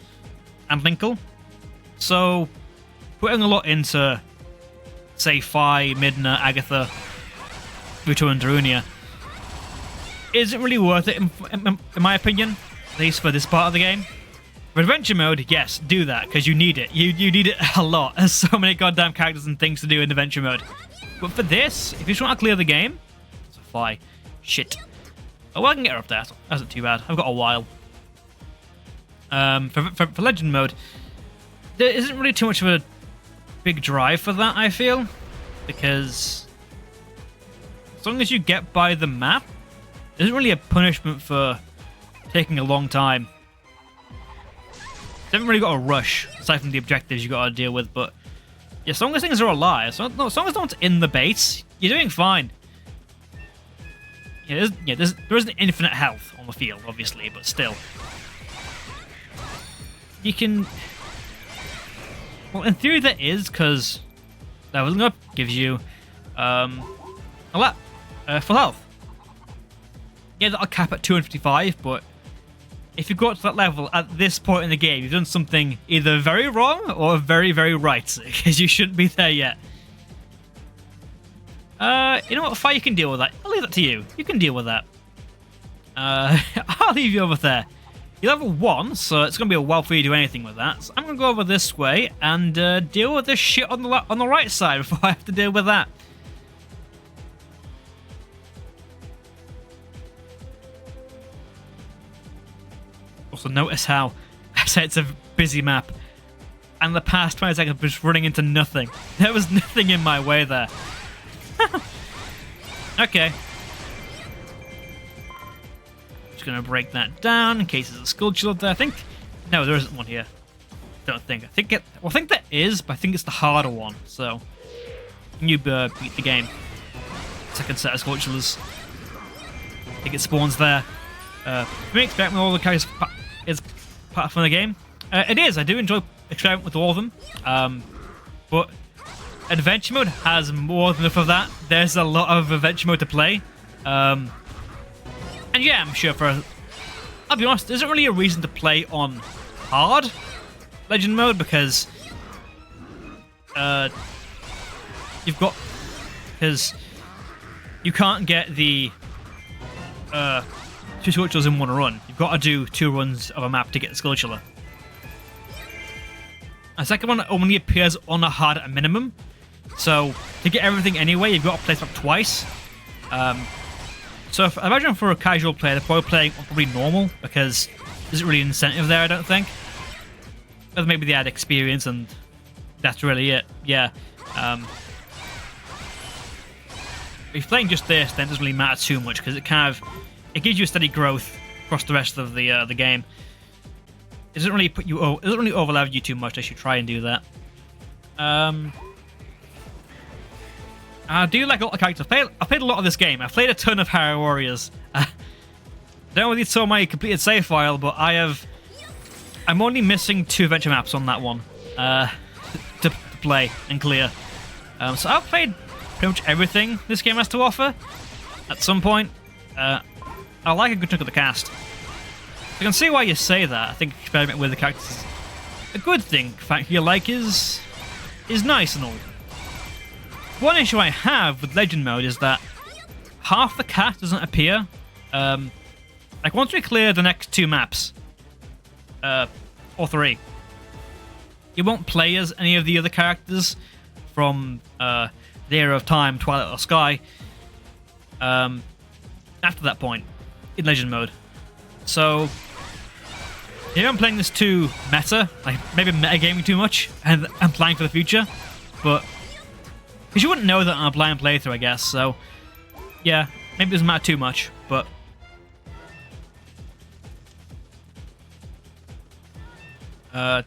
S1: and Linkle. So putting a lot into, say, Fi, Midna, Agatha, Ruto, and Darunia isn't really worth it, in my opinion, at least for this part of the game. For adventure mode, yes, do that, because you need it. You need it a lot. There's so many goddamn characters and things to do in adventure mode. But for this, if you just want to clear the game, it's a Fi. Shit. Oh, well, I can get her up there. That's not too bad. I've got a while. For legend mode, there isn't really too much of a big drive for that, I feel. Because as long as you get by the map, there isn't really a punishment for taking a long time. You haven't really got a rush, aside from the objectives you got to deal with, but yeah, as long as things are alive, as long as no one's in the base, you're doing fine. Yeah, there isn't infinite health on the field, obviously, but still. You can... well, in theory there is, because leveling up gives you a lot full health. Yeah, that'll cap at 255, but if you got to that level at this point in the game, you've done something either very wrong or very, very right, because you shouldn't be there yet. You know what, Fi, you can deal with that. I'll leave that to you. You can deal with that. I'll leave you over there. You're level 1, so it's going to be a while for you to do anything with that. So I'm going to go over this way and deal with this shit on the right side before I have to deal with that. Also, notice how I said it's a busy map, and the past 20 seconds I'm just running into nothing. There was nothing in my way there. Okay. Just gonna break that down in case there's a skull there. I think no, there isn't one here. Don't think. I think there is, but I think it's the harder one. So you beat the game. Second set of Sculptulars. I think it spawns there. Me experimenting with all the characters is part of the game. It is. I do enjoy experimenting with all of them. But adventure mode has more than enough of that. There's a lot of adventure mode to play. And yeah, I'm sure I'll be honest, there isn't really a reason to play on hard legend mode because you can't get the 2 Skulltulas in 1 run. You've got to do 2 runs of a map to get the Skulltula. A second one only appears on a hard at a minimum. So to get everything anyway, you've got to play stuff twice. So imagine for a casual player, they're probably playing on probably normal because there's really incentive there, I don't think. But maybe they add experience and that's really it. Yeah. If you're playing just this, then it doesn't really matter too much because it gives you a steady growth across the rest of the game. It doesn't really it doesn't really overlevel you too much. I should try and do that. I do like a lot of characters. I've played a lot of this game. I've played a ton of Hyrule Warriors. I don't know whether you saw my completed save file, but I'm only missing 2 adventure maps on that one to play and clear. So I've played pretty much everything this game has to offer at some point. I like a good chunk of the cast. I can see why you say that. I think experimenting with the characters is a good thing. The fact you like is nice and all. One issue I have with Legend Mode is that half the cast doesn't appear. Like once we clear the next 2 maps, or 3, you won't play as any of the other characters from the Era of Time, Twilight or Sky. After that point, in Legend Mode. So, maybe I'm playing this too meta, like maybe metagaming too much, and I'm playing for the future, but because you wouldn't know that on a blind playthrough, I guess. So, yeah, maybe it doesn't matter too much, but for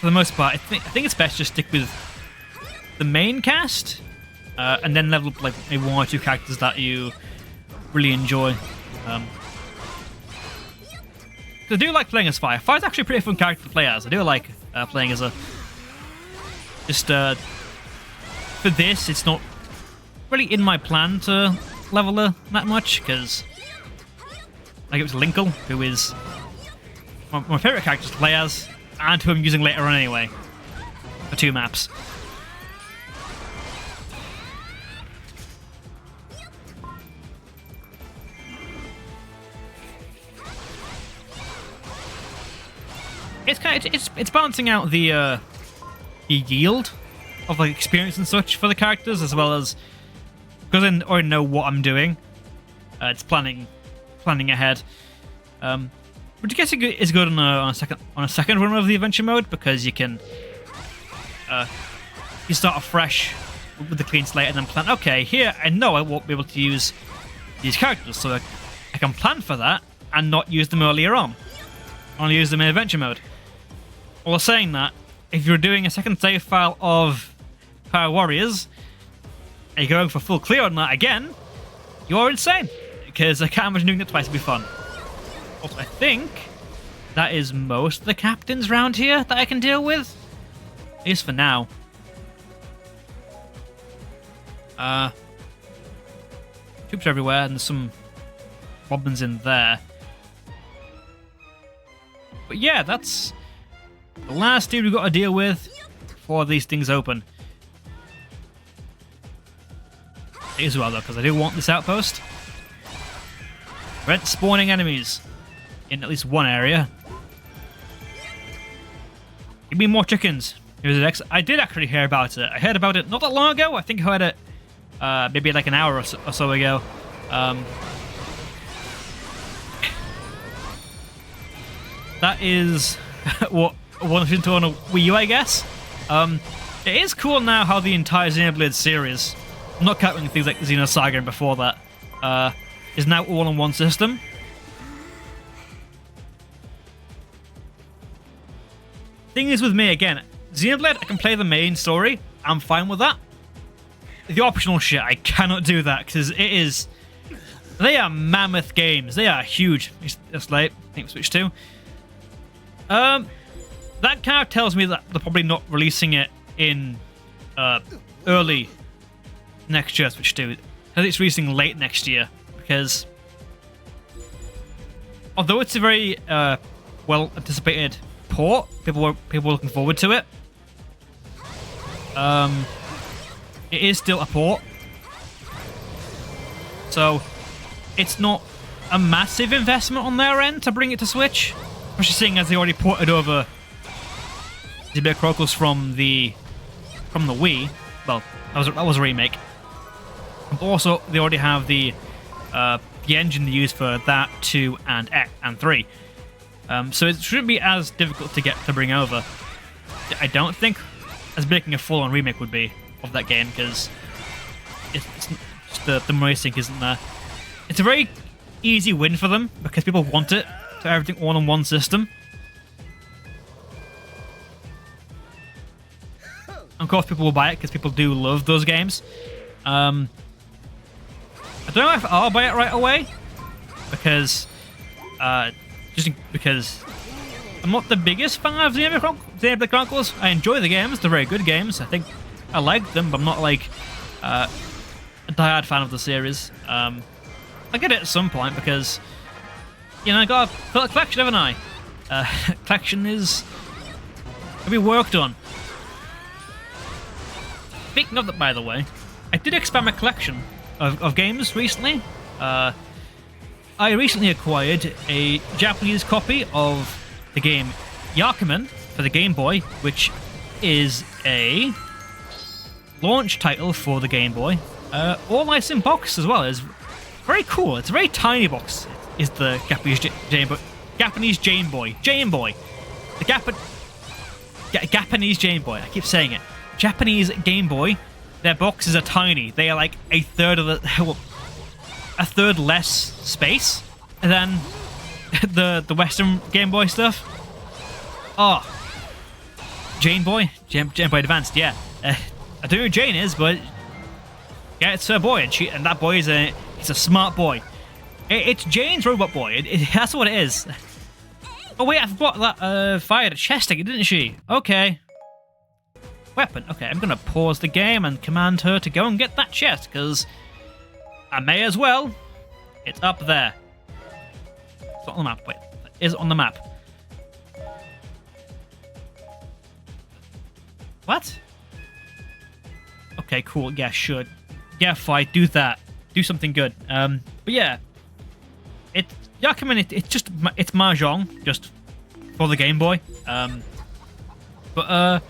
S1: the most part, I think it's best just stick with the main cast, and then level up like maybe 1 or 2 characters that you really enjoy. I do like playing as Fire. Fire's actually a pretty fun character to play as. I do like playing as a... Just, for this, it's not really in my plan to level her that much, because like it was Linkle, who is my favourite character to play as, and who I'm using later on anyway, for 2 maps. It's balancing out the yield of like experience and such for the characters, as well as because I already know what I'm doing. It's planning ahead, which I guess is good on a second run of the adventure mode, because you can you start afresh with the clean slate and then plan. Okay, here I know I won't be able to use these characters, so I can plan for that and not use them earlier on. Only use them in adventure mode. Well, saying that, if you're doing a second save file of Hyrule Warriors, and you're going for full clear on that again, you are insane. Because I can't imagine doing it twice would be fun. Also, I think that is most of the captains around here that I can deal with. At least for now. Troops everywhere, and there's some robins in there. But yeah, that's the last dude we've got to deal with before these things open. It is well though, because I do want this outpost. Prevent spawning enemies in at least one area. Give me more chickens. Here's the I did actually hear about it. I heard about it not that long ago. I think I heard it maybe like an hour or so ago. That is what one of into on a Wii U, I guess. It is cool now how the entire Xenoblade series, I'm not counting things like Xenosaga and before that, is now all on one system. Thing is with me, again, Xenoblade, I can play the main story. I'm fine with that. The optional shit, I cannot do that, because they are mammoth games. They are huge. It's late. I think we switched to. That kind of tells me that they're probably not releasing it in early next year, Switch 2. I think it's releasing late next year, because although it's a very well anticipated port, people were looking forward to it. It is still a port, so it's not a massive investment on their end to bring it to Switch, especially seeing as they already ported over Xenoblade Chronicles from the Wii. Well, that was a remake. And also, they already have the engine they use for that, 2, and 3. So it shouldn't be as difficult to bring over. I don't think as making a full-on remake would be of that game, because the racing isn't there. It's a very easy win for them because people want it to everything all on one system. Of course, people will buy it because people do love those games. I don't know if I'll buy it right away because because I'm not the biggest fan of Xenoblade Chronicles. I enjoy the games; they're very good games. I think I like them, but I'm not like a diehard fan of the series. I get it at some point because I got a full collection, haven't I? Collection is to be worked on. Speaking of that, by the way, I did expand my collection of games recently. I recently acquired a Japanese copy of the game Yakuman for the Game Boy, which is a launch title for the Game Boy. All nice in box as well. It's very cool. It's a very tiny box. Is the Japanese Game Boy. The Japanese Game Boy. I keep saying it. Japanese Game Boy. Their boxes are tiny. They are like a third less space than the Western Game Boy stuff. Oh, Game Boy Advanced. Yeah, I don't know who Jane is, but yeah, it's her boy, and that boy he's a smart boy. It's Jane's robot boy. That's what it is. Oh wait, I forgot that fired a chest ticket, didn't she? Okay. Weapon. Okay, I'm gonna pause the game and command her to go and get that chest, because I may as well. It's up there. It's not on the map. Wait, it is on the map. What? Okay, cool. Yeah, sure. Yeah, fight. Do that. Do something good. But yeah, Yakuman. It's mahjong just for the Game Boy. But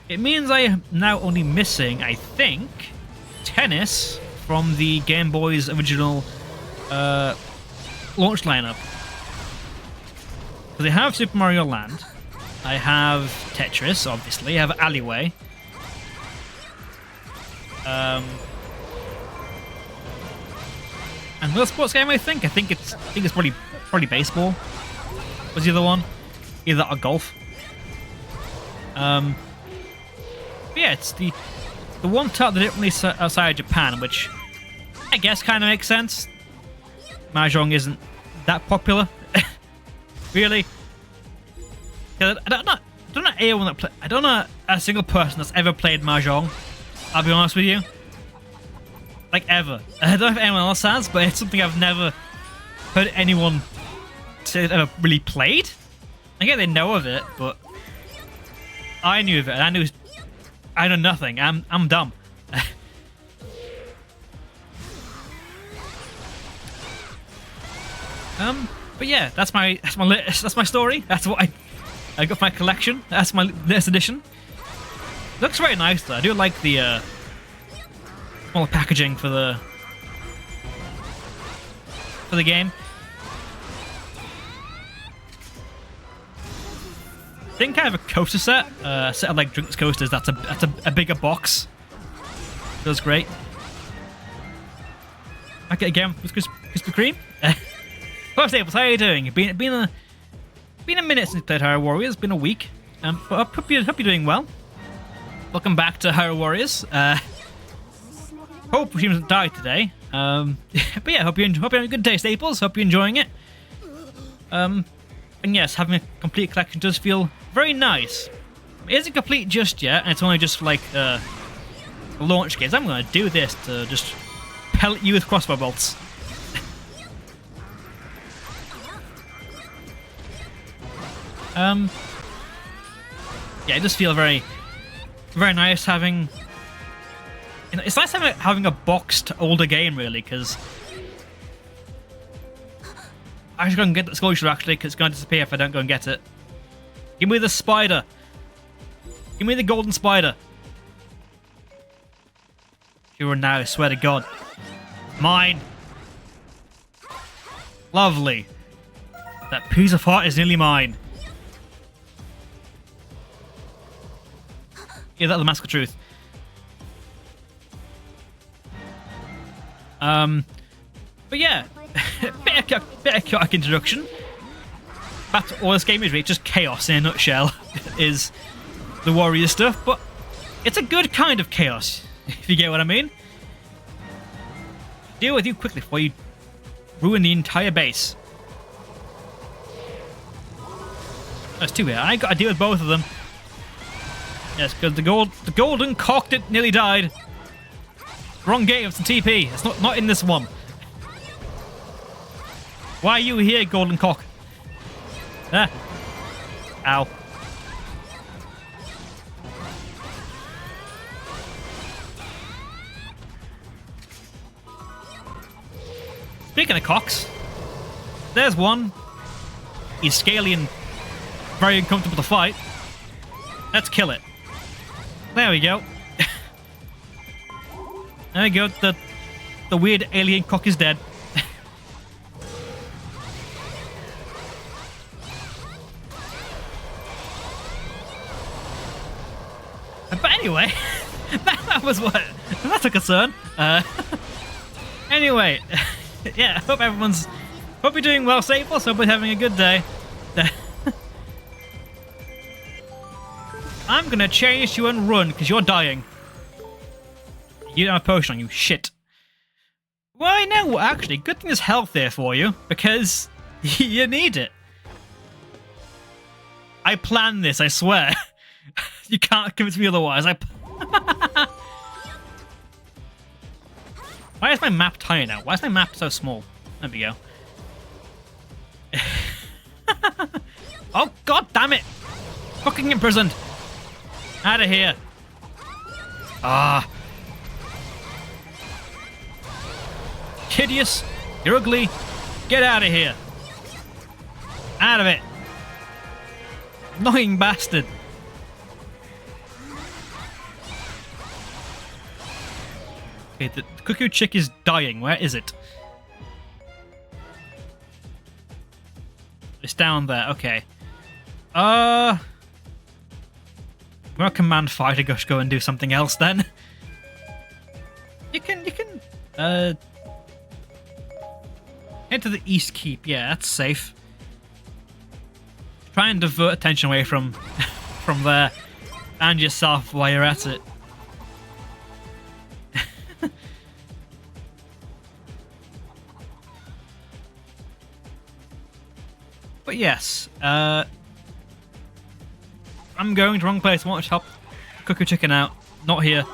S1: it means I am now only missing, I think, tennis from the Game Boy's original launch lineup. Because I have Super Mario Land, I have Tetris, obviously, I have Alleyway. And another sports game, I think it's probably baseball. Was the other one? Either that or golf. But yeah, it's the one title that didn't release outside Japan, which I guess kind of makes sense. Mahjong isn't that popular, really. I don't know anyone that I don't know a single person that's ever played Mahjong. I'll be honest with you, like ever. I don't know if anyone else has, but it's something I've never heard anyone say they've ever really played. I get they know of it, but I knew of it, and I know nothing. I'm dumb. But yeah, that's my story. That's what I got for my collection. That's my latest edition. Looks very nice though. I do like the smaller packaging for the game. I think I have a coaster set, a set of like drinks coasters. That's a bigger box. Feels great. Okay, again with Krispy Kreme. Hello, Staples. How are you doing? Been a minute since you played Hyrule Warriors. Been a week. But I hope you're doing well. Welcome back to Hyrule Warriors. Hope she doesn't die today. But yeah, hope you're having a good day, Staples. Hope you're enjoying it. And yes, having a complete collection does feel very nice. It isn't complete just yet, and it's only just like launch games. I'm going to do this to just pellet you with crossbow bolts. Yeah, it does feel very, very nice having. It's nice having a boxed older game, really, because I should go and get that sculpture actually, because it's going to disappear if I don't go and get it. Give me the spider. Give me the golden spider. You are now, I swear to God. Mine. Lovely. That piece of heart is nearly mine. Yeah, that's the mask of truth. But yeah, bit of chaotic introduction. That's all this game is really, just chaos in a nutshell, is the warrior stuff, but it's a good kind of chaos, if you get what I mean. Deal with you quickly before you ruin the entire base. That's two here. I gotta deal with both of them. Yes, because the golden cock that nearly died. Wrong game, it's a TP. It's not in this one. Why are you here, golden cock? Ah. Ow. Speaking of cocks, there's one. He's scaly and very uncomfortable to fight. Let's kill it. There we go. There we go. The weird alien cock is dead. But anyway, that was what. That's a concern. Anyway, yeah. Hope you're doing well, Staples. Hope you're having a good day. I'm gonna change you and run because you're dying. You don't have a potion on you, shit. Well, I know, actually, good thing there's health there for you because you need it. I planned this, I swear. You can't convince me otherwise. Why is my map tiny now? Why is my map so small? There we go. Oh, god damn it! Fucking imprisoned! Out of here! Ah. Hideous! You're ugly! Get out of here! Out of it! Annoying bastard! Okay, the cuckoo chick is dying. Where is it? It's down there. Okay. We're a command fire to go and do something else then. You can head to the East Keep. Yeah, that's safe. Try and divert attention away from there and yourself while you're at it. But yes, I'm going to the wrong place. I want to help Cuckoo Chicken out. Not here.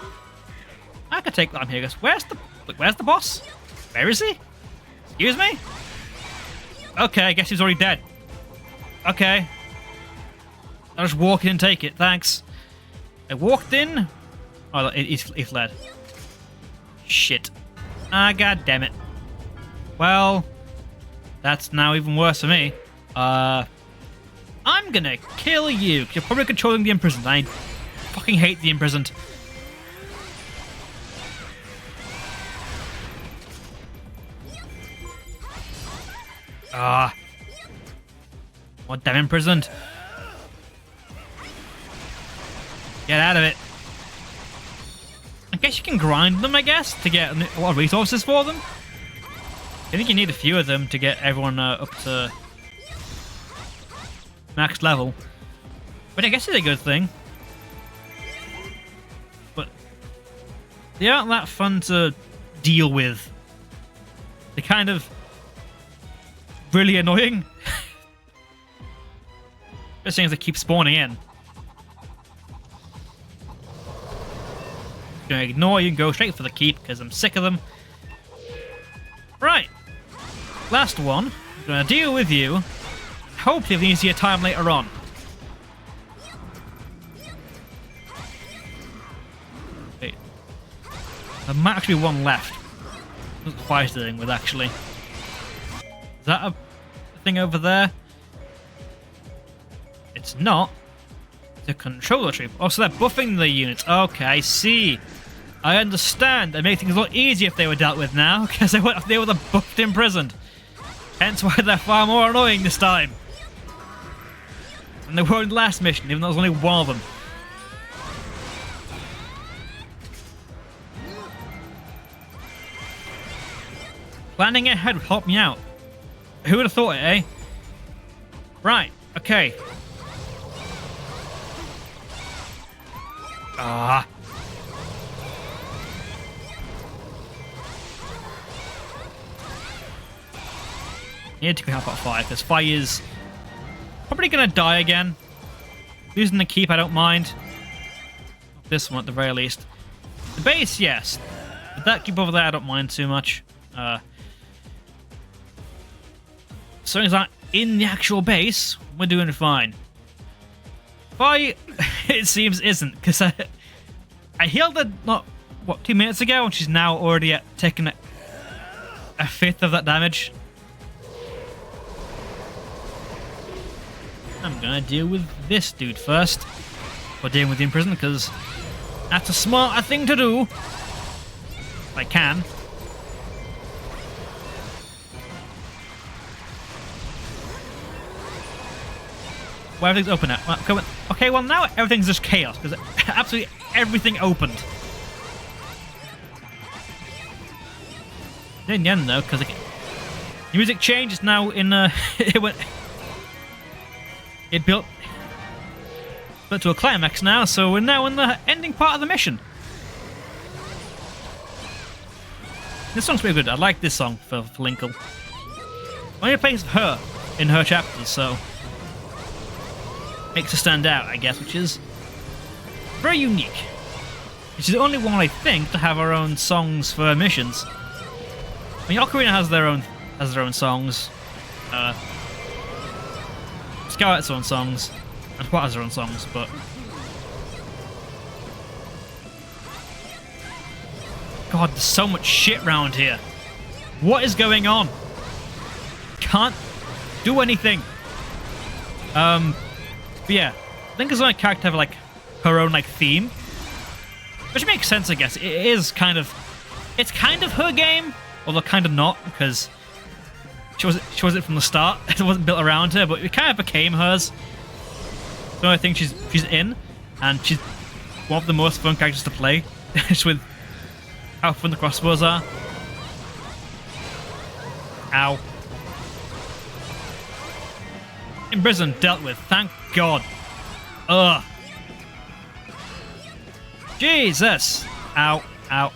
S1: I could take that. I'm here. Where's the boss? Where is he? Excuse me? Okay, I guess he's already dead. Okay. I'll just walk in and take it. Thanks. I walked in. Oh, he fled. Shit. Ah, god damn it. Well, that's now even worse for me. I'm gonna kill you. You're probably controlling the imprisoned. I fucking hate the imprisoned. Ah. What damn imprisoned? Get out of it. I guess you can grind them, I guess, to get a lot of resources for them. I think you need a few of them to get everyone up to max level. But I guess it's a good thing. But they aren't that fun to deal with. They're kind of really annoying. Especially as they keep spawning in. Gonna ignore you and go straight for the keep because I'm sick of them. Right. Last one. I'm gonna deal with you. Hopefully have an easier time later on. Wait. There might actually be one left. What's the fire's dealing with actually? Is that a thing over there? It's not. The controller tree. Oh, so they're buffing the units. Okay, I see. I understand. It makes things a lot easier if they were dealt with now, because they were the buffed imprisoned. Hence why they're far more annoying this time. And they were in the last mission, even though there was only one of them. Planning ahead would help me out. Who would have thought it, eh? Right, okay. Ah. Need to help out Fire, because Fire is probably going to die again. Losing the keep, I don't mind. This one at the very least. The base, yes. But that keep over there, I don't mind too much. As long as I'm in the actual base, we're doing fine. Fire, it seems, isn't, because I healed her, not, what, 2 minutes ago, and she's now already taking a fifth of that damage. I'm gonna deal with this dude first. Or dealing with him in prison, because that's a smarter thing to do. If I can. Well, everything's open now. Okay, well now everything's just chaos, because absolutely everything opened. In the end though, because the music change is now in it built to a climax now, so we're now in the ending part of the mission. This song's pretty good. I like this song for Linkle. Only plays her in her chapters, so makes her stand out, I guess, which is very unique. She's the only one, I think, to have her own songs for missions. I mean, Ocarina has their own songs. Scarlet's own songs, and Twilight has their own songs, but God, there's so much shit around here. What is going on? Can't do anything. But yeah, Link is only a character to have like her own like theme, which makes sense, I guess. It's kind of her game, although kind of not, because she wasn't from the start. It wasn't built around her, but it kind of became hers. So I think she's in, and she's one of the most fun characters to play, just with how fun the crossbows are. Ow. In prison, dealt with, thank God. Ugh. Jesus. Ow, ow.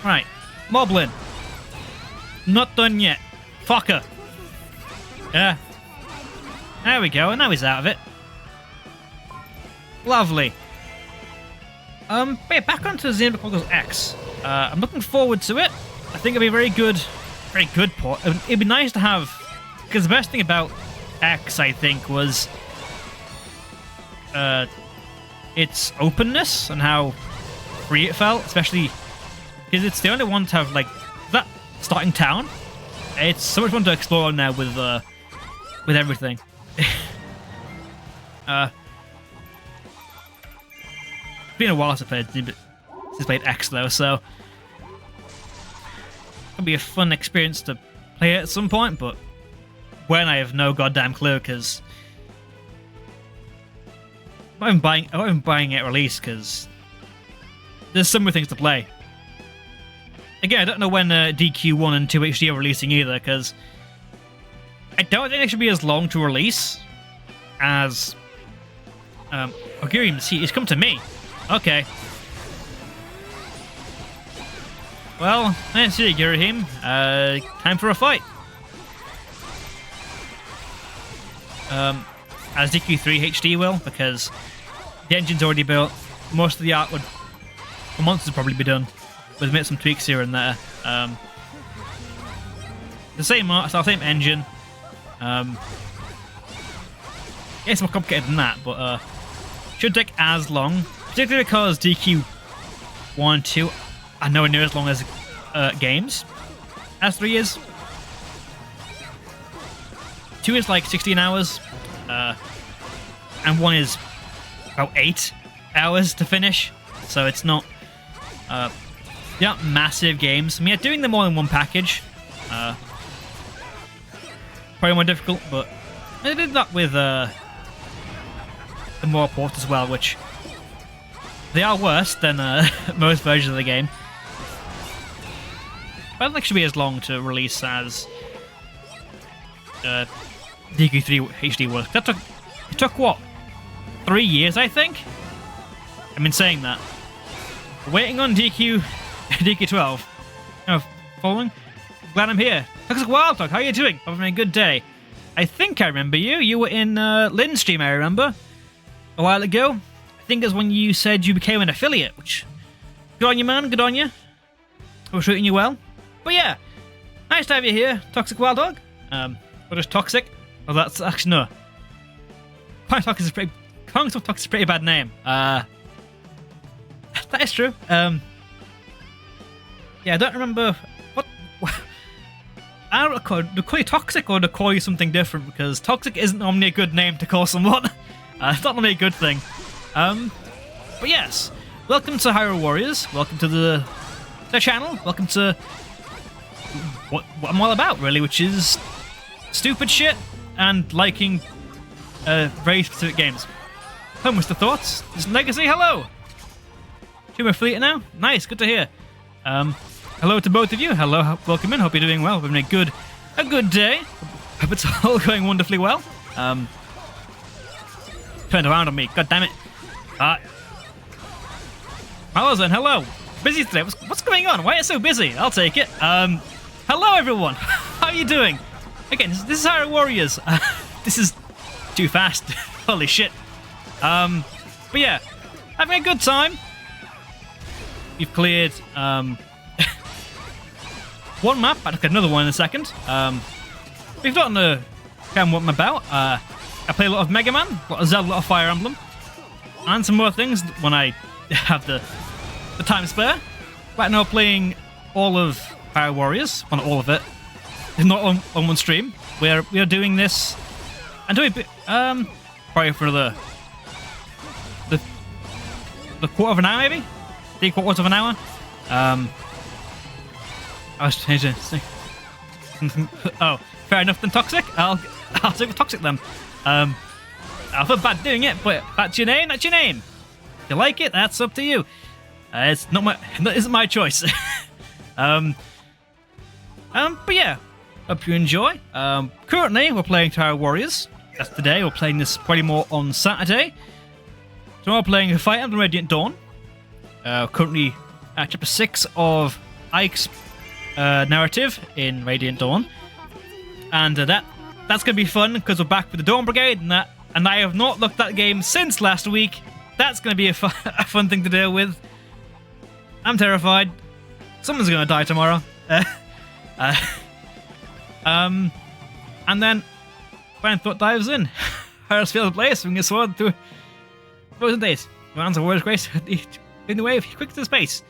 S1: Right, Moblin. Not done yet. Fucker. Yeah. There we go, and now he's out of it. Lovely. But yeah, back onto Xenoblade Chronicles X. I'm looking forward to it. I think it'll be a very good port. It'd be nice to have, because the best thing about X, I think, was its openness and how free it felt, especially because it's the only one to have like that starting town. It's so much fun to explore now with everything. It's been a while since I played X though, so it'll be a fun experience to play it at some point, but when, I have no goddamn clue, because I'm not even buying it release, because there's so many things to play. Again, I don't know when DQ1 and 2 HD are releasing either, because I don't think they should be as long to release as Ogirium. He's come to me. Okay. Well, let's see, Ogirium. Time for a fight. As DQ3 HD will, because the engine's already built. Most of the art the monsters will probably be done, with maybe some tweaks here and there. The same art, so the same engine. It's more complicated than that, but shouldn't take as long, particularly because DQ1 and 2 are nowhere near as long as games as 3 is. 2 is like 16 hours. and one is about 8 hours to finish. So it's not massive games. I mean, doing them all in one package probably more difficult, but I did that with the more ports as well, which they are worse than most versions of the game. But I don't think it should be as long to release as DQ3 HD was. It took what? 3 years, I think? I've been saying that. Waiting on DQ12. Oh, following? Glad I'm here. Looks like Wild Dog, how are you doing? Having a good day. I think I remember you. You were in Lynn's stream, I remember. A while ago. I think it was when you said you became an affiliate, which... Good on you, man. Good on you. I was treating you well. But yeah, nice to have you here, Toxic Wild Dog. Or just Toxic. Oh, that's actually no. Punk Toxic is a pretty bad name. That is true. Yeah, I don't remember what. I don't know. Do they call you Toxic or do they call you something different? Because Toxic isn't normally a good name to call someone. It's not normally a good thing. But yes, welcome to Hyrule Warriors. Welcome to the channel. Welcome to what I'm all about, really, which is stupid shit and liking very specific games. Hello, Mr. Thoughts. This is Legacy. Hello. Two affiliate now. Nice. Good to hear. Hello to both of you. Hello. Welcome in. Hope you're doing well. Having a good day. Hope it's all going wonderfully well. Turned around on me. God damn it. Hello then. Hello. Busy today. What's going on? Why are you so busy? I'll take it. Hello everyone. How are you doing? Again, this is Hyrule Warriors. This is too fast. Holy shit. But yeah, having a good time. We've cleared one map. I'll look at another one in a second. We've gotten to kind of what I'm about. I play a lot of Mega Man, a lot of Zelda, a lot of Fire Emblem, and some more things when I have the time spare. Right now, playing all of Hyrule Warriors. Well, not all of it. Not on one stream. We are doing this. And doing a bit. Probably for the quarter of an hour, maybe 3/4 of an hour. I was changing. Oh, fair enough. Then Toxic. I'll take the Toxic then. I feel bad doing it, but that's your name. That's your name. If you like it, that's up to you. It's not my. That isn't my choice. But yeah, hope you enjoy. Currently, we're playing Hyrule Warriors. That's today. We're playing this probably more on Saturday. Tomorrow, we're playing Fire Emblem Radiant Dawn. Currently at chapter 6 of Ike's narrative in Radiant Dawn, and that's gonna be fun because we're back with the Dawn Brigade, and I have not looked at the game since last week. That's gonna be a fun thing to deal with. I'm terrified. Someone's gonna die tomorrow. And then Final Thought dives in. Hyrule feels place, swinging a sword through frozen days. Demands a word's grace in the way of quick to space.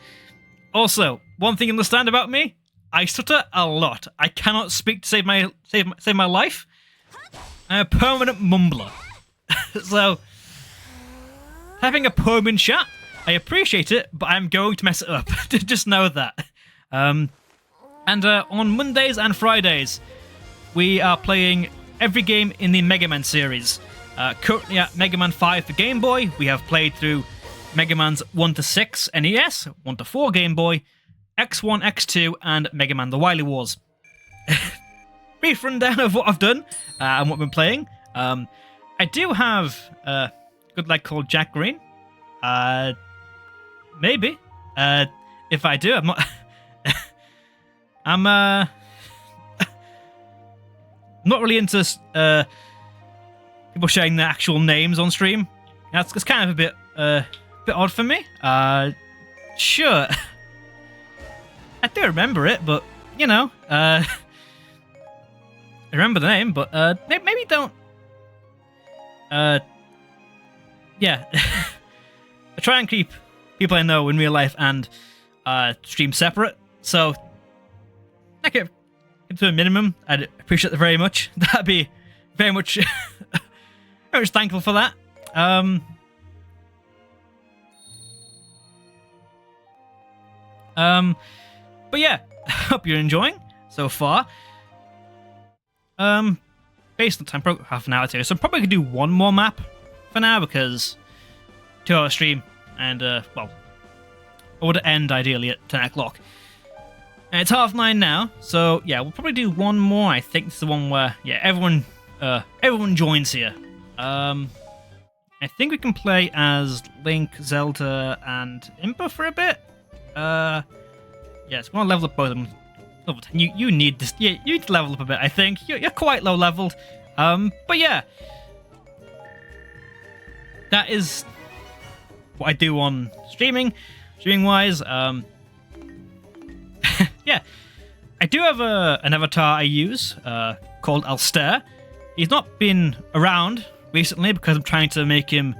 S1: Also, one thing you understand about me, I stutter a lot. I cannot speak to save my life. I'm a permanent mumbler. So, having a poem in chat, I appreciate it, but I'm going to mess it up. Just know that. And on Mondays and Fridays, we are playing every game in the Mega Man series. Currently at Mega Man 5 for Game Boy, we have played through Mega Man's 1 to 6 NES, 1 to 4 Game Boy, X1, X2, and Mega Man The Wily Wars. Brief rundown of what I've done and what I've been playing. I do have a good lad called Jack Green. Maybe. If I do, I'm not... I'm not really into people sharing their actual names on stream. It's kind of a bit odd for me. Sure. I do remember it, but you know, I remember the name, but maybe don't. Yeah, I try and keep people I know in real life and stream separate. So I keep it to a minimum. I'd appreciate that very much. That'd be very much, very much thankful for that. But yeah, hope you're enjoying so far. Based on time, probably half an hour too, so I'm probably gonna do one more map for now because 2-hour stream, and well, I would end ideally at 10 o'clock. And it's 9:30 now, so yeah, we'll probably do one more. I think it's the one where everyone joins here. I think we can play as Link, Zelda, and Impa for a bit. Yes, we want to level up both of them. Level 10. You need this. Yeah, you need to level up a bit. I think you're quite low leveled. But yeah, that is what I do on streaming wise. Yeah, I do have an avatar I use called Alster. He's not been around recently because I'm trying to make him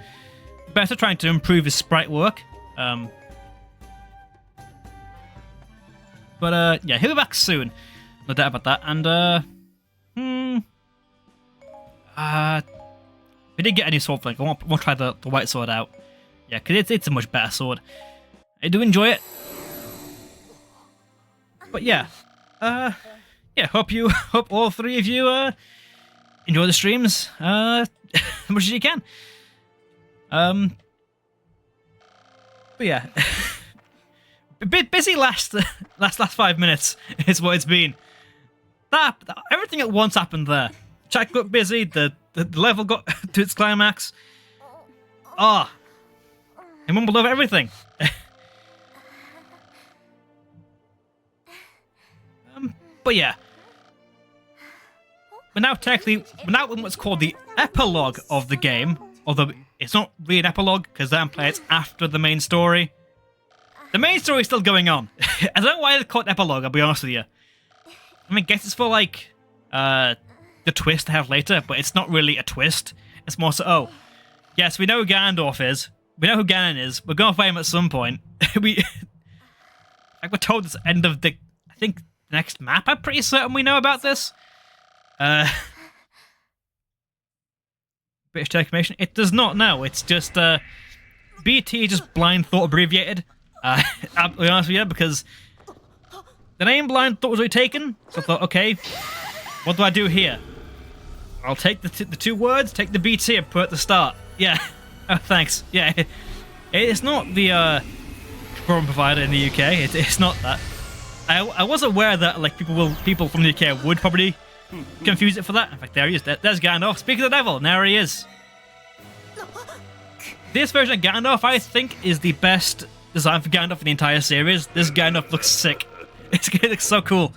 S1: better, trying to improve his sprite work. But yeah, he'll be back soon. No doubt about that. And we didn't get any sword flank. I want to try the white sword out. Yeah, because it's a much better sword. I do enjoy it. But yeah, hope all three of you enjoy the streams as much as you can. But yeah, a bit busy last 5 minutes is what it's been. That everything at once happened there. Chat got busy. The level got to its climax. I mumbled over everything. But yeah, we're now in what's called the epilogue of the game. Although it's not really an epilogue because then it's after the main story. The main story is still going on. I don't know why it's called epilogue. I'll be honest with you. I mean, I guess it's for like the twist to have later, but it's not really a twist. It's more so, yes, we know who Ganondorf is. We know who Ganon is. We're gonna fight him at some point. We're told this end of the, I think, next map. I'm pretty certain we know about this. British Telecommunication. It does not know. It's just BT, just blind thought abbreviated. I'll be honest with you, because the name blind thought was already taken. So I thought, okay, what do I do here? I'll take the two words, take the BT and put it at the start. Yeah. Oh, thanks. Yeah. It's not the forum provider in the UK. It's not that. I was aware that like people from the UK would probably confuse it for that. In fact, there he is. There's Gandalf. Speak of the devil. There he is. This version of Gandalf, I think, is the best design for Gandalf in the entire series. This Gandalf looks sick. It looks so cool.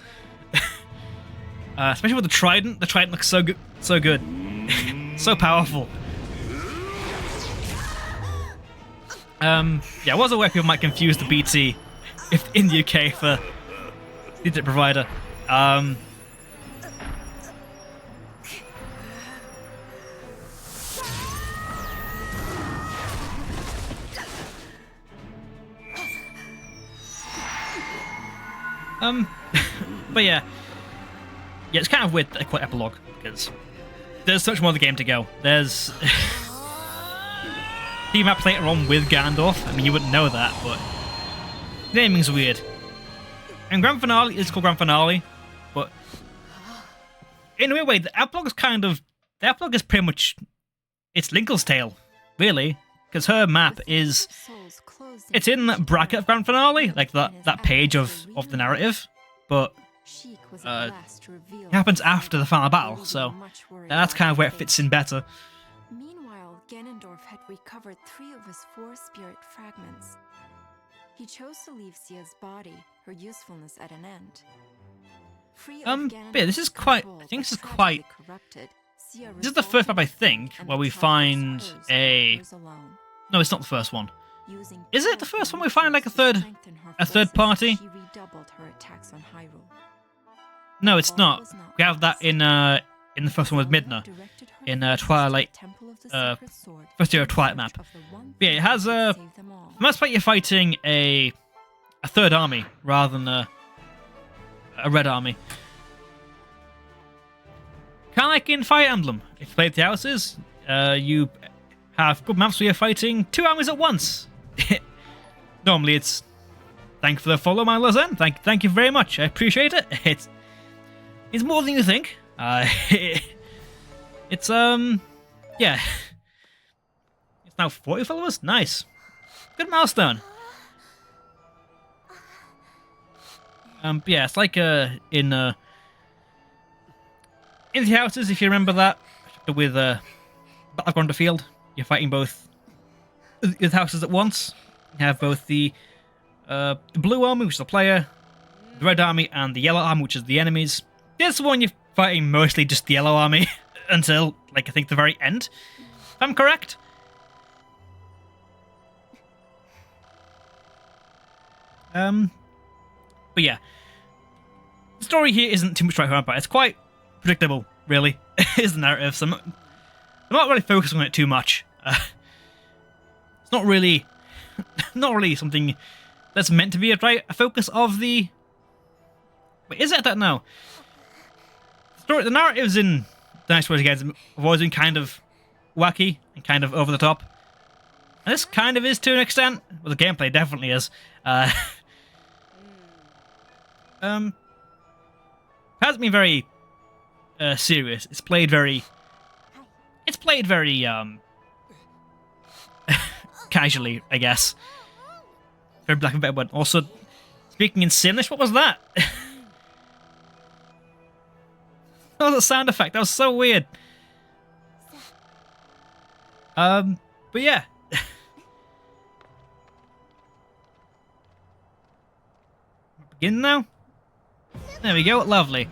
S1: Especially with the trident. The trident looks so good. So good. So powerful. Yeah, I was aware people might confuse the BT if in the UK for the internet provider. But yeah, it's kind of weird that I call it epilogue because there's so much more of the game to go. There's team maps later on with Gandalf. I mean, you wouldn't know that, but naming's weird. And Grand Finale is called Grand Finale, but in a weird way, the epilogue is pretty much it's Linkle's Tale, really, because her map is it's in that bracket of Grand Finale, like that page of the narrative, but it happens after the final battle, so that's kind of where it fits in better.
S2: Meanwhile, Ganondorf had recovered 3 of his 4 spirit fragments. He chose to leave Sia's body, her usefulness at an end.
S1: But yeah, this is quite. I think this is quite. This is the first map, I think, where we find a. No, it's not the first one. Is it the first one we find like a third party? No, it's not. We have that in the first one with Midna, in Twilight, first year of Twilight map. But yeah, it has most like you're fighting a third army rather than a red army. Kind of like in Fire Emblem. If you play the houses, you have good maps where you're fighting 2 armies at once. Normally it's thank for the follow, my Lazen. Thank you very much. I appreciate it. It's more than you think. It's yeah. It's now 40 followers. Nice. Good milestone. Yeah, it's like in the houses, if you remember that, with Battleground Field, you're fighting both the houses at once. You have both the blue army, which is the player, the red army, and the yellow army, which is the enemies. This one you're fighting mostly just the yellow army until, like, I think the very end. If I'm correct. But yeah, the story here isn't too much to write home about. It's quite predictable, really, is the narrative. So I'm not really focused on it too much. It's not really something that's meant to be a focus of the. Wait, is it? I don't know. The narratives in the Nice Wars games have always been kind of wacky and kind of over the top, and this kind of is to an extent. Well, the gameplay definitely is. It hasn't been very serious. It's played very casually, I guess. Very black and white. But also, speaking in Simlish, what was that? That was a sound effect. That was so weird. But yeah. Begin now. There we go. Lovely.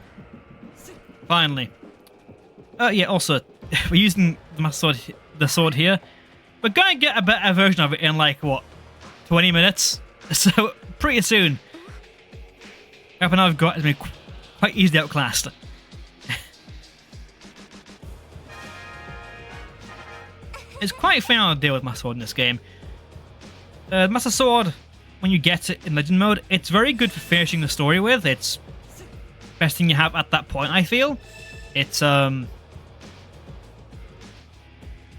S1: Finally. Yeah. Also, we're using the sword here. We're gonna get a better version of it in like what, 20 minutes. So pretty soon. The weapon I've got has been quite easily outclassed. It's quite fun to deal with my sword in this game. Master Sword, when you get it in Legend mode, it's very good for finishing the story with. It's best thing you have at that point, I feel. It's better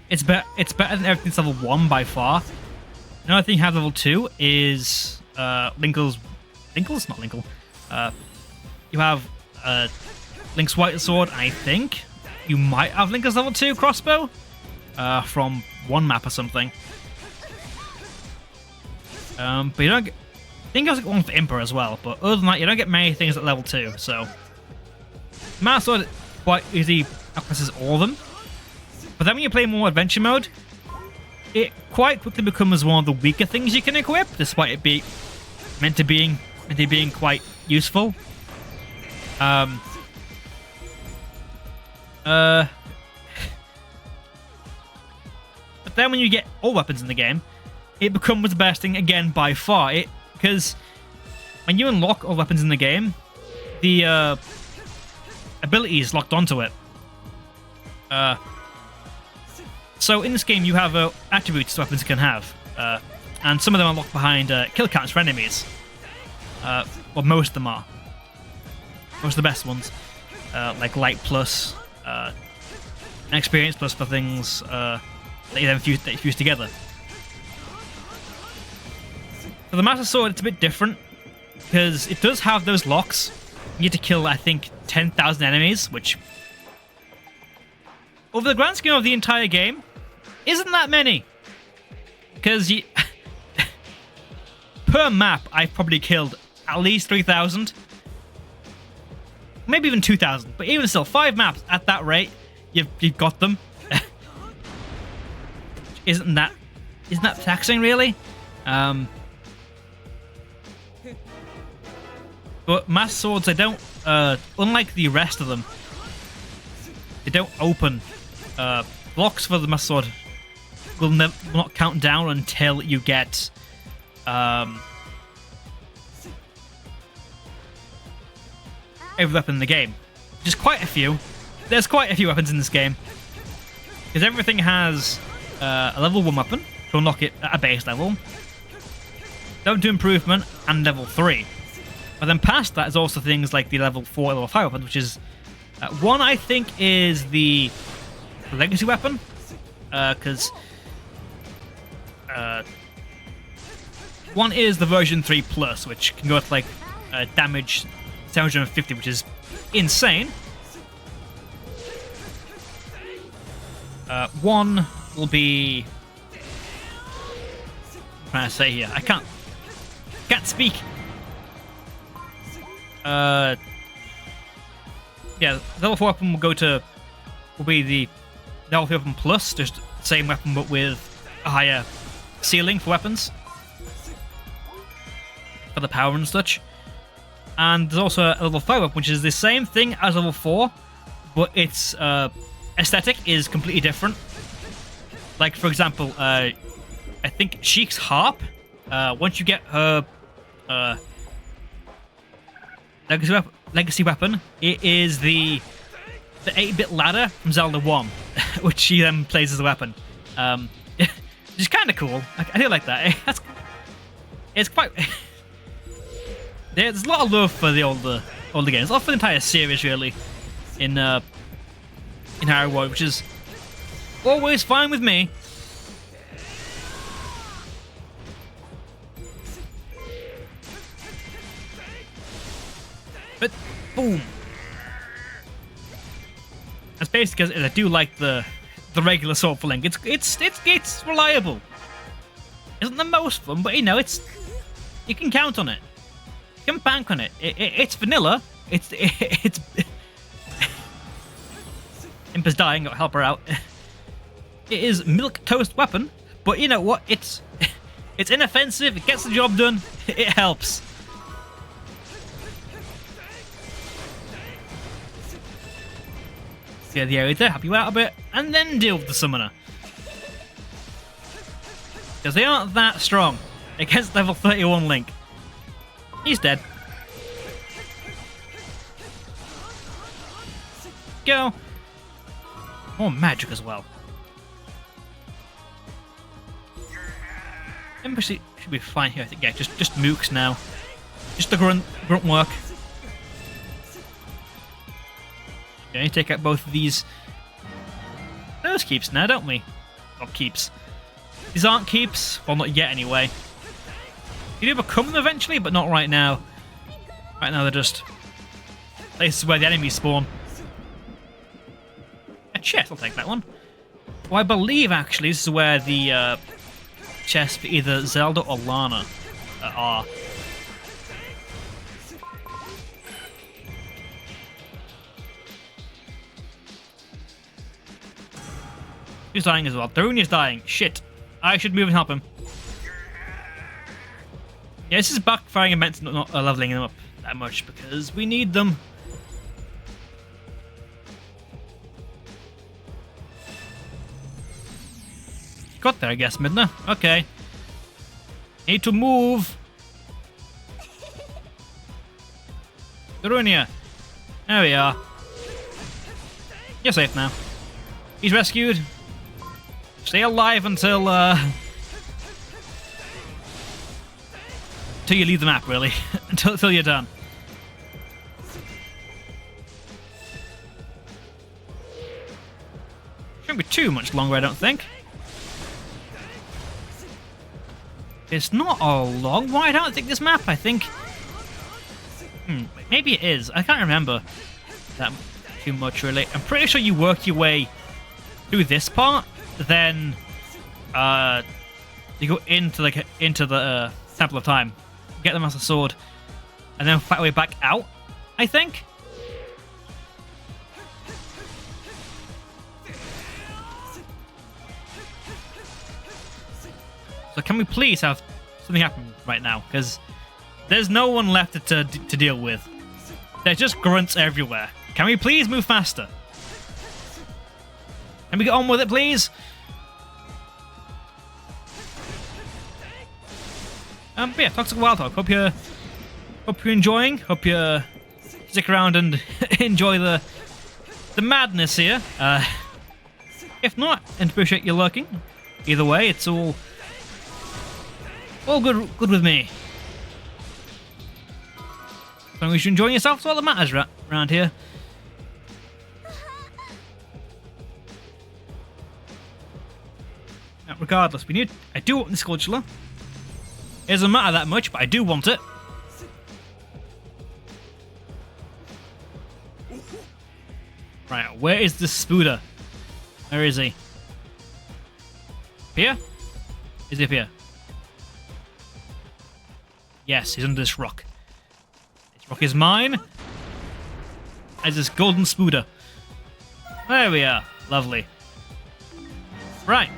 S1: than everything's level 1 by far. Another thing you have level 2 is Linkle's not Linkle. You have Link's White Sword, I think. You might have Linkle's level 2 crossbow from one map or something. But you don't get, I think I was one for Imper as well, but other than that, you don't get many things at level 2, so Master Sword quite easily outclasses all of them. But then when you play more adventure mode, it quite quickly becomes one of the weaker things you can equip, despite it being meant to being quite useful. But then when you get all weapons in the game, it becomes the best thing again by far. Because when you unlock all weapons in the game, the ability is locked onto it. So in this game, you have attributes weapons can have, and some of them are locked behind kill counts for enemies. Well, most of them are. Most of the best ones, like Light Plus, and Experience Plus for things that you then fuse together. For the Master Sword, it's a bit different, because it does have those locks. You need to kill, I think, 10,000 enemies, which, over the grand scheme of the entire game, isn't that many. Because per map, I've probably killed at least 3,000. Maybe even 2,000. But even still, 5 maps at that rate, you've got them. Isn't that taxing, really? But Master Swords, they don't, unlike the rest of them, they don't open. Blocks for the Master Sword will not count down until you get every weapon in the game. Which is quite a few. There's quite a few weapons in this game. Because everything has a level 1 weapon to unlock it at a base level. Don't do improvement, and level 3. But then past that is also things like the level 4, level 5 weapon, which is one I think is the legacy weapon, because One is the version 3 plus, which can go to like damage 750, which is insane. One will be. What am I trying to say here? I can't speak. Yeah, the level 4 weapon will be the level 3 weapon plus, just the same weapon but with a higher ceiling for weapons. For the power and such. And there's also a level 5 weapon, which is the same thing as level 4, but its aesthetic is completely different. Like, for example, I think Sheik's harp, once you get her legacy weapon, it is the 8-bit ladder from Zelda 1, which she then plays as a weapon. Which is kind of cool. I do like that. It's quite... There's a lot of love for the older games. A lot for the entire series, really, in Hyrule, which is always fine with me. But boom. That's basically because I do like the regular Sword for Link. It's reliable. Isn't the most fun, but you know you can count on it. You can bank on it. It's vanilla. It's Impa's dying. Gotta help her out. It is milk toast weapon, but you know what? It's inoffensive. It gets the job done. It helps. Get the area there, help you out a bit, and then deal with the summoner. Because they aren't that strong against level 31 Link. He's dead. Go. More magic as well. Ember should be fine here, I think. Yeah, just mooks now. Just the grunt work. Okay, take out both of these. Those keeps now, don't we? Not keeps. These aren't keeps. Well, not yet anyway. You do become them eventually, but not right now. Right now they're just places where the enemies spawn. A chest, I'll take that one. Well, I believe actually this is where the chests for either Zelda or Lana are. Who's dying as well? Darunia's dying. Shit. I should move and help him. Yeah, this is backfiring immensely, not leveling them up that much because we need them. Got there, I guess, Midna. Okay. Need to move. Darunia. There we are. You're safe now. He's rescued. Stay alive until you leave the map, really. until you're done. Shouldn't be too much longer, I don't think. It's not a long ride, I don't think, this map. I think... maybe it is. I can't remember that too much, really. I'm pretty sure you work your way through this part, then you go into the Temple of Time, get the Master Sword, and then fight your way back out, I think. So can we please have something happen right now? Because there's no one left to deal with. There's just grunts everywhere. Can we please move faster? Can we get on with it, please? But yeah, Toxic Wild Hog. Hope you're enjoying. Hope you stick around and enjoy the madness here. If not, and appreciate you lurking. Either way, it's all good with me. As long as you're enjoying yourself, that's all that matters around here. Regardless, I do want the Skulltula. It doesn't matter that much, but I do want it. Right, where is the Spooder? Where is he? Here? Is he up here? Yes, he's under this rock. This rock is mine. As this golden Spooder. There we are. Lovely. Right.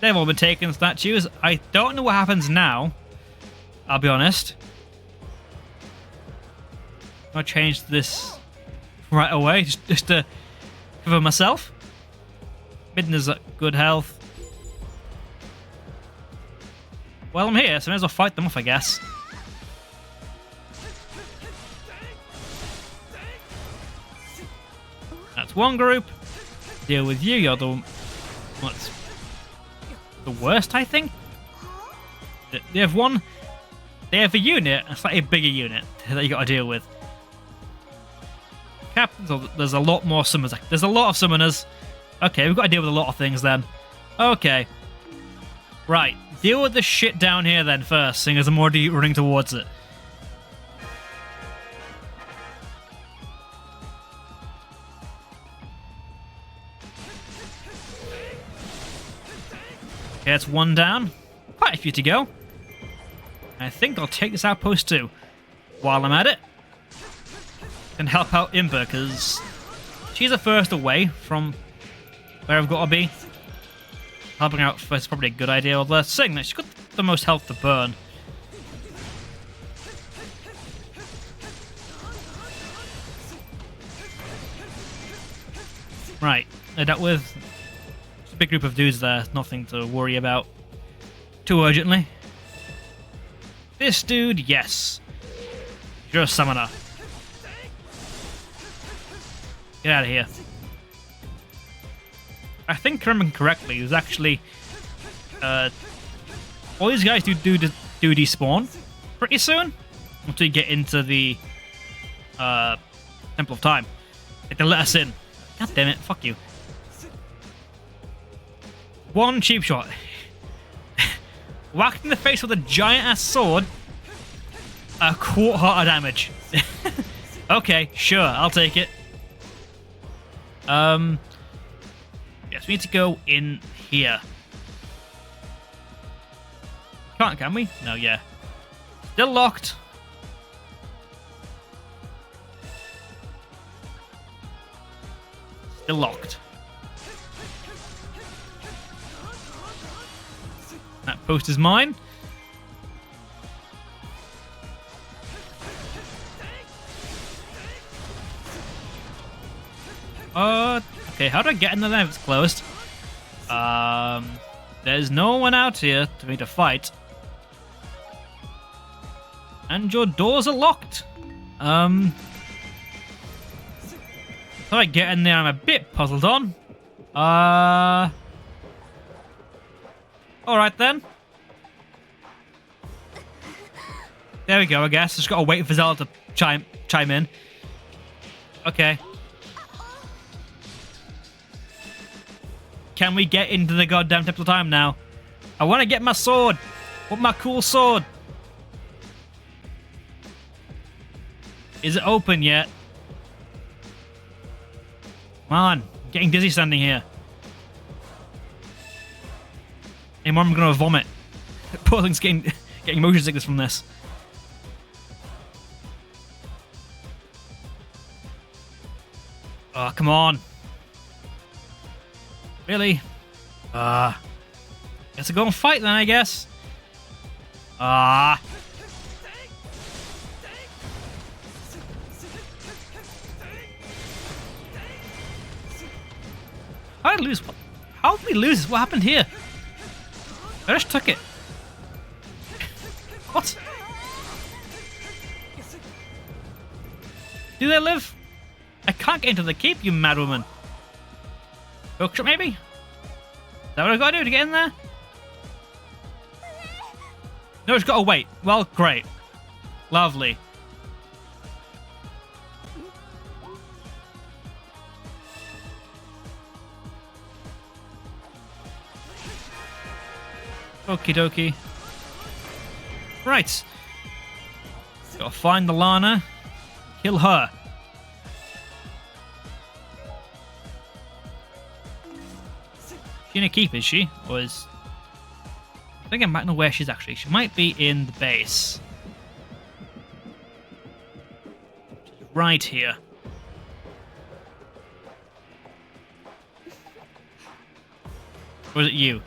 S1: They've all been taken, statues. I don't know what happens now. I'll be honest. I'll change this right away, just to cover myself. Midna's at good health. Well, I'm here, so I may as well fight them off, I guess. That's one group. Deal with you, you're the... What's... the worst, I think? They have one... They have a unit, a slightly bigger unit, that you gotta deal with. Captains, there's a lot more summoners. There's a lot of summoners. Okay, we've got to deal with a lot of things then. Okay. Right, deal with the shit down here then first, seeing as I'm already running towards it. Okay, that's one down. Quite a few to go. I think I'll take this outpost too. While I'm at it. And help out Imber, because she's a first away from where I've got to be. Helping out first is probably a good idea, although saying that she's got the most health to burn. Right, I dealt with a big group of dudes there, nothing to worry about too urgently. This dude, yes. You're a summoner. Get out of here. I think, remembering correctly, there's actually... all these guys do despawn pretty soon. Until you get into the... Temple of Time. Like, they let us in. God damn it, fuck you. One cheap shot. Whacked in the face with a giant-ass sword. A quarter heart of damage. Okay, sure, I'll take it. Yes, we need to go in here. Can't, can we? No, yeah. Still locked. Still locked. That post is mine. Okay, how do I get in there if it's closed? There's no one out here for me to fight. And your doors are locked. How do I get in there? I'm a bit puzzled on. Alright then. There we go, I guess. Just gotta wait for Zelda to chime in. Okay. Can we get into the goddamn Temple of Time now? I want to get my sword. I want my cool sword. Is it open yet? Come on. I'm getting dizzy standing here. Any more I'm going to vomit. Poor thing's getting motion sickness from this. Oh, come on. Really? Guess I'll go and fight then, I guess. How did I lose? How did we lose? What happened here? I just took it. What? Do they live? I can't get into the keep, you mad woman. Bookshop, maybe? Is that what I've got to do to get in there? No, it's got to wait. Well, great. Lovely. Okie dokie. Right. Gotta find the Lana. Kill her. She in a keep, is she? Or is... I think I might know where she's actually. She might be in the base. Right here. Or is it you?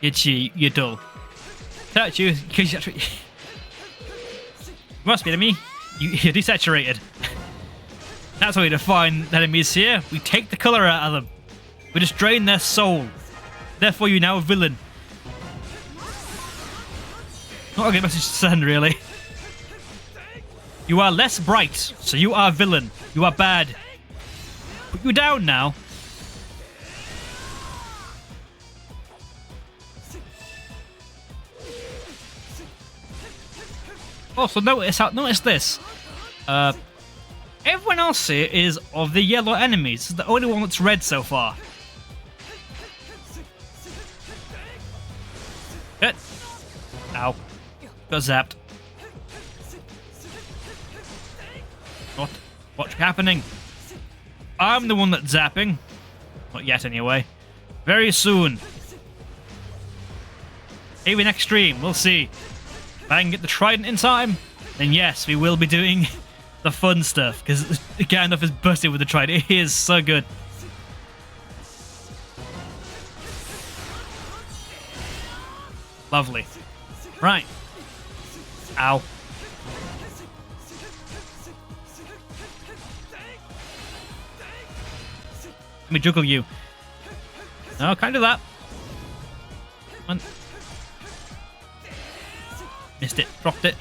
S1: It's you. You're dull. That's you, because you actually... Must be me. You're desaturated. That's how we define the enemies here. We take the colour out of them. We just drain their soul. Therefore, you're now a villain. Not a good message to send, really. You are less bright, so you are a villain. You are bad. Put you down now. Also, notice this. Everyone else here is of the yellow enemies. This is the only one that's red so far. Good. Ow. Got zapped. What's happening? I'm the one that's zapping. Not yet, anyway. Very soon. Maybe next stream, we'll see. If I can get the trident in time, then yes, we will be doing the fun stuff, because Gandalf is busted with the trident. It is so good. Lovely. Right. Ow. Let me juggle you. No, can't do that. Come on. Missed it. Dropped it.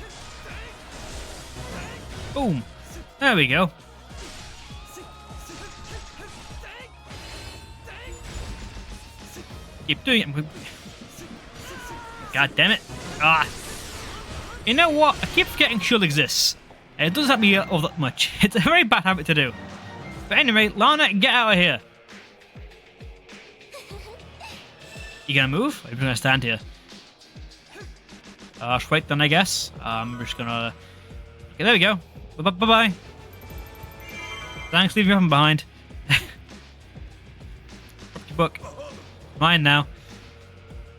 S1: Boom. There we go. Keep doing it. God damn it. Ah. You know what? I keep forgetting shield exists. It doesn't help me all that much. It's a very bad habit to do. But anyway, Lana, get out of here. You gonna move? Or are you gonna stand here? Straight then, I guess. I'm just gonna... Okay, there we go. Bye-bye. Thanks, leaving everything behind. Drop your book. Mine now.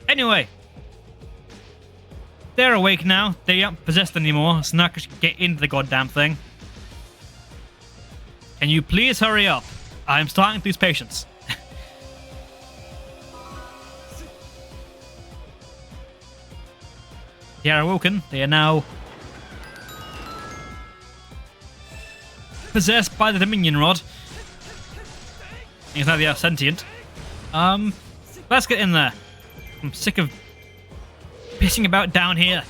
S1: Anyway. They're awake now. They aren't possessed anymore, so now I can get into the goddamn thing. Can you please hurry up? I'm starting to lose patience. They are awoken. They are now possessed by the Dominion Rod. Because now they are sentient. Let's get in there. I'm sick of pissing about down here.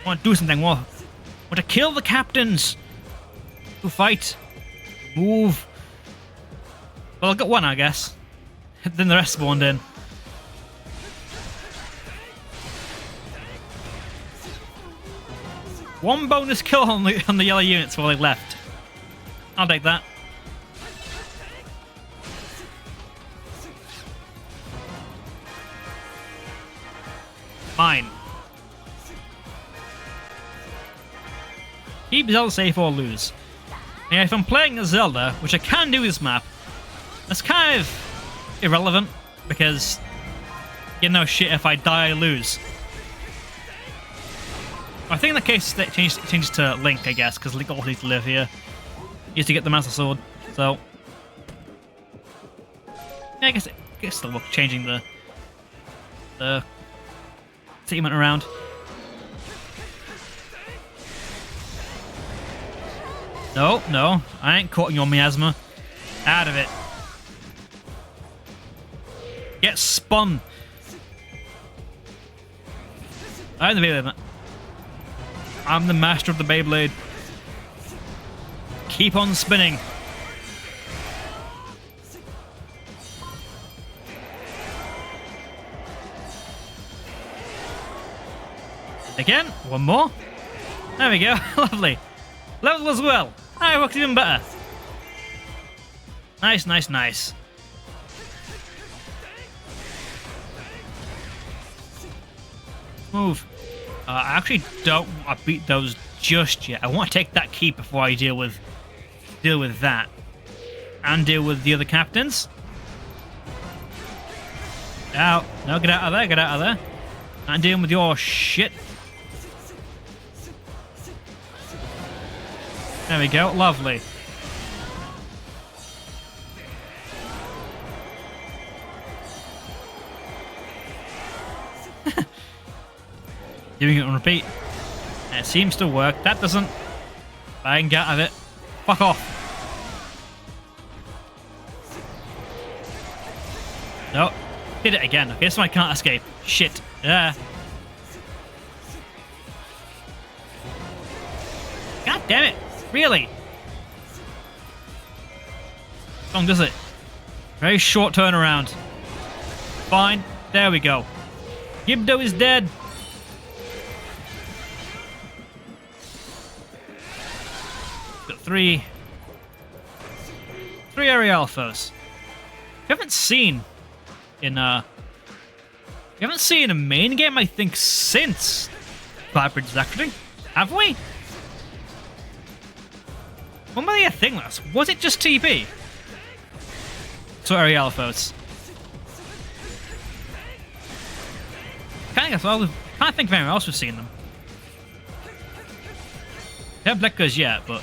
S1: I want to do something more. I want to kill the captains who fight. Move. Well, I got one, I guess. Then the rest spawned in. One bonus kill on the yellow units while they left. I'll take that. Fine. Keep Zelda safe or lose. Now, if I'm playing as Zelda, which I can do this map, that's kind of irrelevant because you know shit, if I die, I lose. I think in the case that changes to Link, I guess, because Link also needs to live here. He used to get the Master Sword, so yeah, I guess it'll work changing the segment around. No, I ain't caught your miasma. Out of it. Get spun. I'm the Beyblade. I'm the master of the Beyblade. Keep on spinning. Again, one more. There we go. Lovely. Level as well. Ah, it works even better. Nice. Move. I actually don't want to beat those just yet. I want to take that key before I deal with that. And deal with the other captains. Out. No, get out of there, get out of there. I'm dealing with your shit. There we go, lovely. Doing it on repeat. And it seems to work. That doesn't. I can get out of it. Fuck off. No. Did it again. Okay, so I can't escape. Shit. Yeah. God damn it. Really? How long does it? Very short turnaround. Fine. There we go. Gibdo is dead. Got three area alphas. We haven't seen in a main game, I think, since Vibrance actually. Have we? When were they a thing last? Was it just TP? So area alphas. Can't think of anyone else we've seen them. They haven't Bleckers yet, but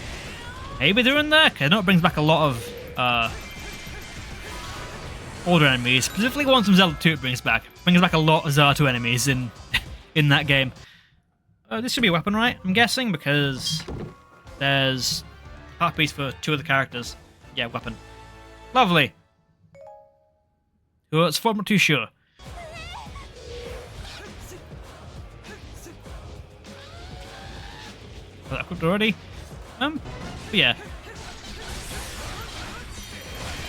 S1: maybe they're in there. Cause I know it brings back a lot of older enemies, specifically ones from Zelda 2. It brings back a lot of Zelda 2 enemies in that game. This should be a weapon, right? I'm guessing, because there's heart piece for 2 of the characters. Yeah, weapon. Lovely. Well, it's I'm not too sure. Was that equipped already? But yeah.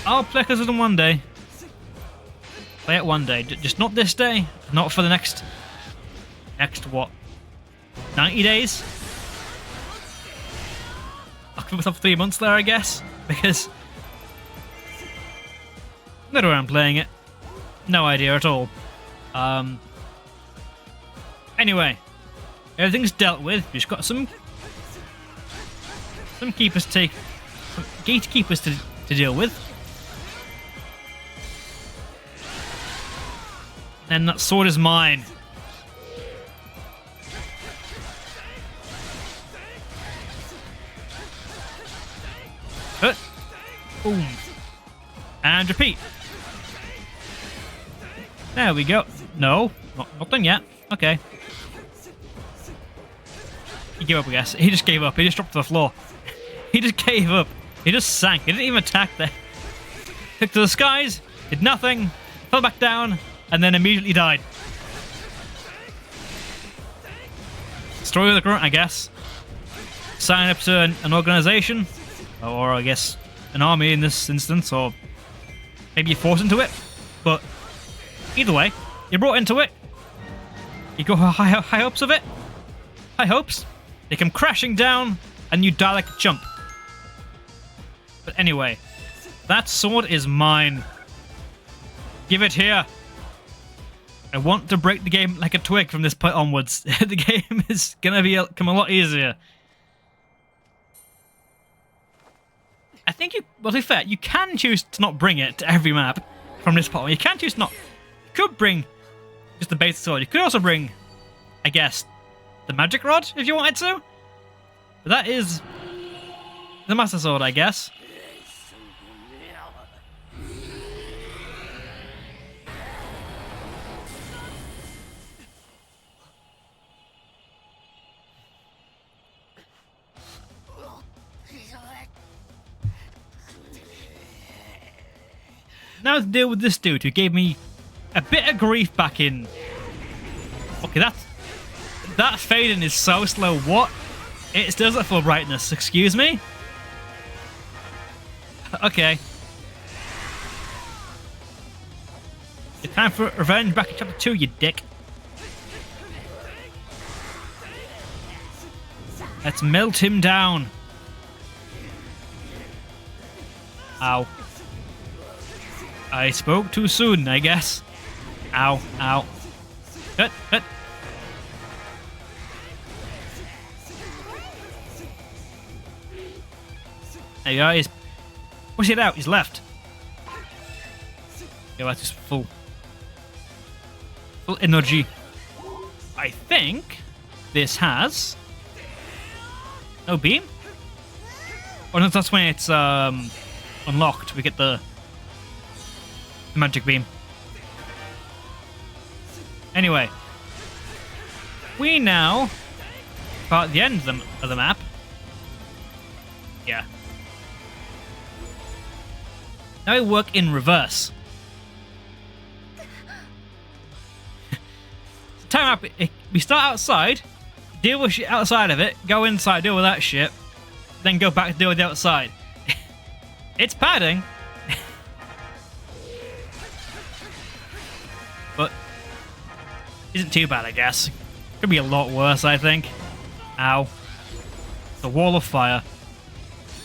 S1: I'll play with them one day. Play it one day. Just not this day. Not for the next what? 90 days? I'll give myself 3 months there, I guess. Because not where I'm playing it. No idea at all. Anyway. Everything's dealt with. We've just got some keepers some gatekeepers to deal with. And that sword is mine. Boom. And repeat. There we go. No, not done yet. Okay. He gave up, I guess. He just gave up. He just dropped to the floor. He just gave up. He just sank. He didn't even attack there. Took to the skies, did nothing, fell back down, and then immediately died. Story of the grunt, I guess. Sign up to an organization, or I guess an army in this instance, or maybe you're forced into it. But either way, you're brought into it. You got high hopes of it. High hopes. They come crashing down, and you die like a chump. But anyway, that sword is mine. Give it here. I want to break the game like a twig from this point onwards. The game is gonna become a lot easier. I think well, to be fair, you can choose to not bring it to every map from this point on. You can choose not. You could bring just the basic sword. You could also bring, I guess, the magic rod if you wanted to. But that is the master sword, I guess. Now to deal with this dude who gave me a bit of grief back in. Okay, that fading is so slow. What? It does at full brightness. Excuse me? Okay. It's time for revenge back in chapter 2, you dick. Let's melt him down. Ow. I spoke too soon, I guess. Ow, ow. Hut, hut. There you go. He's push it out. He's left. Yeah, that's just full energy. I think this has no beam. Oh no, that's when it's unlocked. We get the magic beam. Anyway, we now are at the end of the map. Yeah. Now we work in reverse. Time up. We start outside, deal with shit outside of it, go inside, deal with that shit, then go back and deal with the outside. It's padding. But isn't too bad, I guess. Could be a lot worse, I think. Ow. The wall of fire.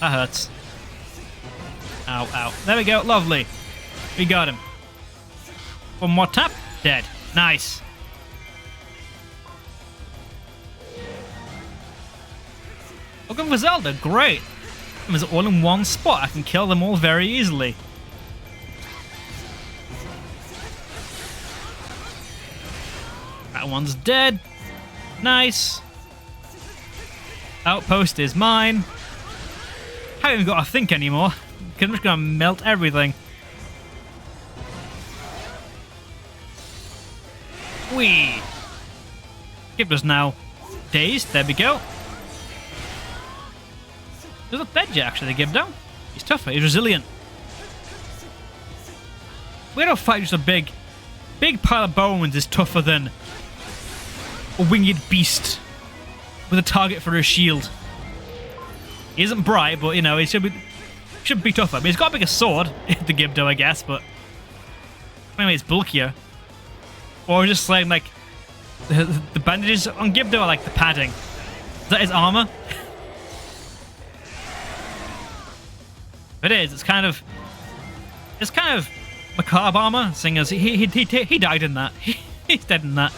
S1: That hurts. Ow, ow. There we go. Lovely. We got him. One more tap. Dead. Nice. Looking for Zelda. Great. It's all in one spot. I can kill them all very easily. That one's dead. Nice. Outpost is mine. Haven't even got to think anymore. Because I'm just going to melt everything. Whee! Gibdo's now dazed. There we go. He's not dead yet, actually, Gibdo. He's tougher. He's resilient. We don't fight just a big pile of bones is tougher than a winged beast with a target for a shield. He isn't bright, but you know, he should be tougher. I mean, he's got a bigger sword, the Gibdo, I guess, but anyway, it's bulkier. Or just saying, like, the bandages on Gibdo are like the padding. Is that his armor? It is. It's kind of macabre armor, seeing as he died in that. He's dead in that.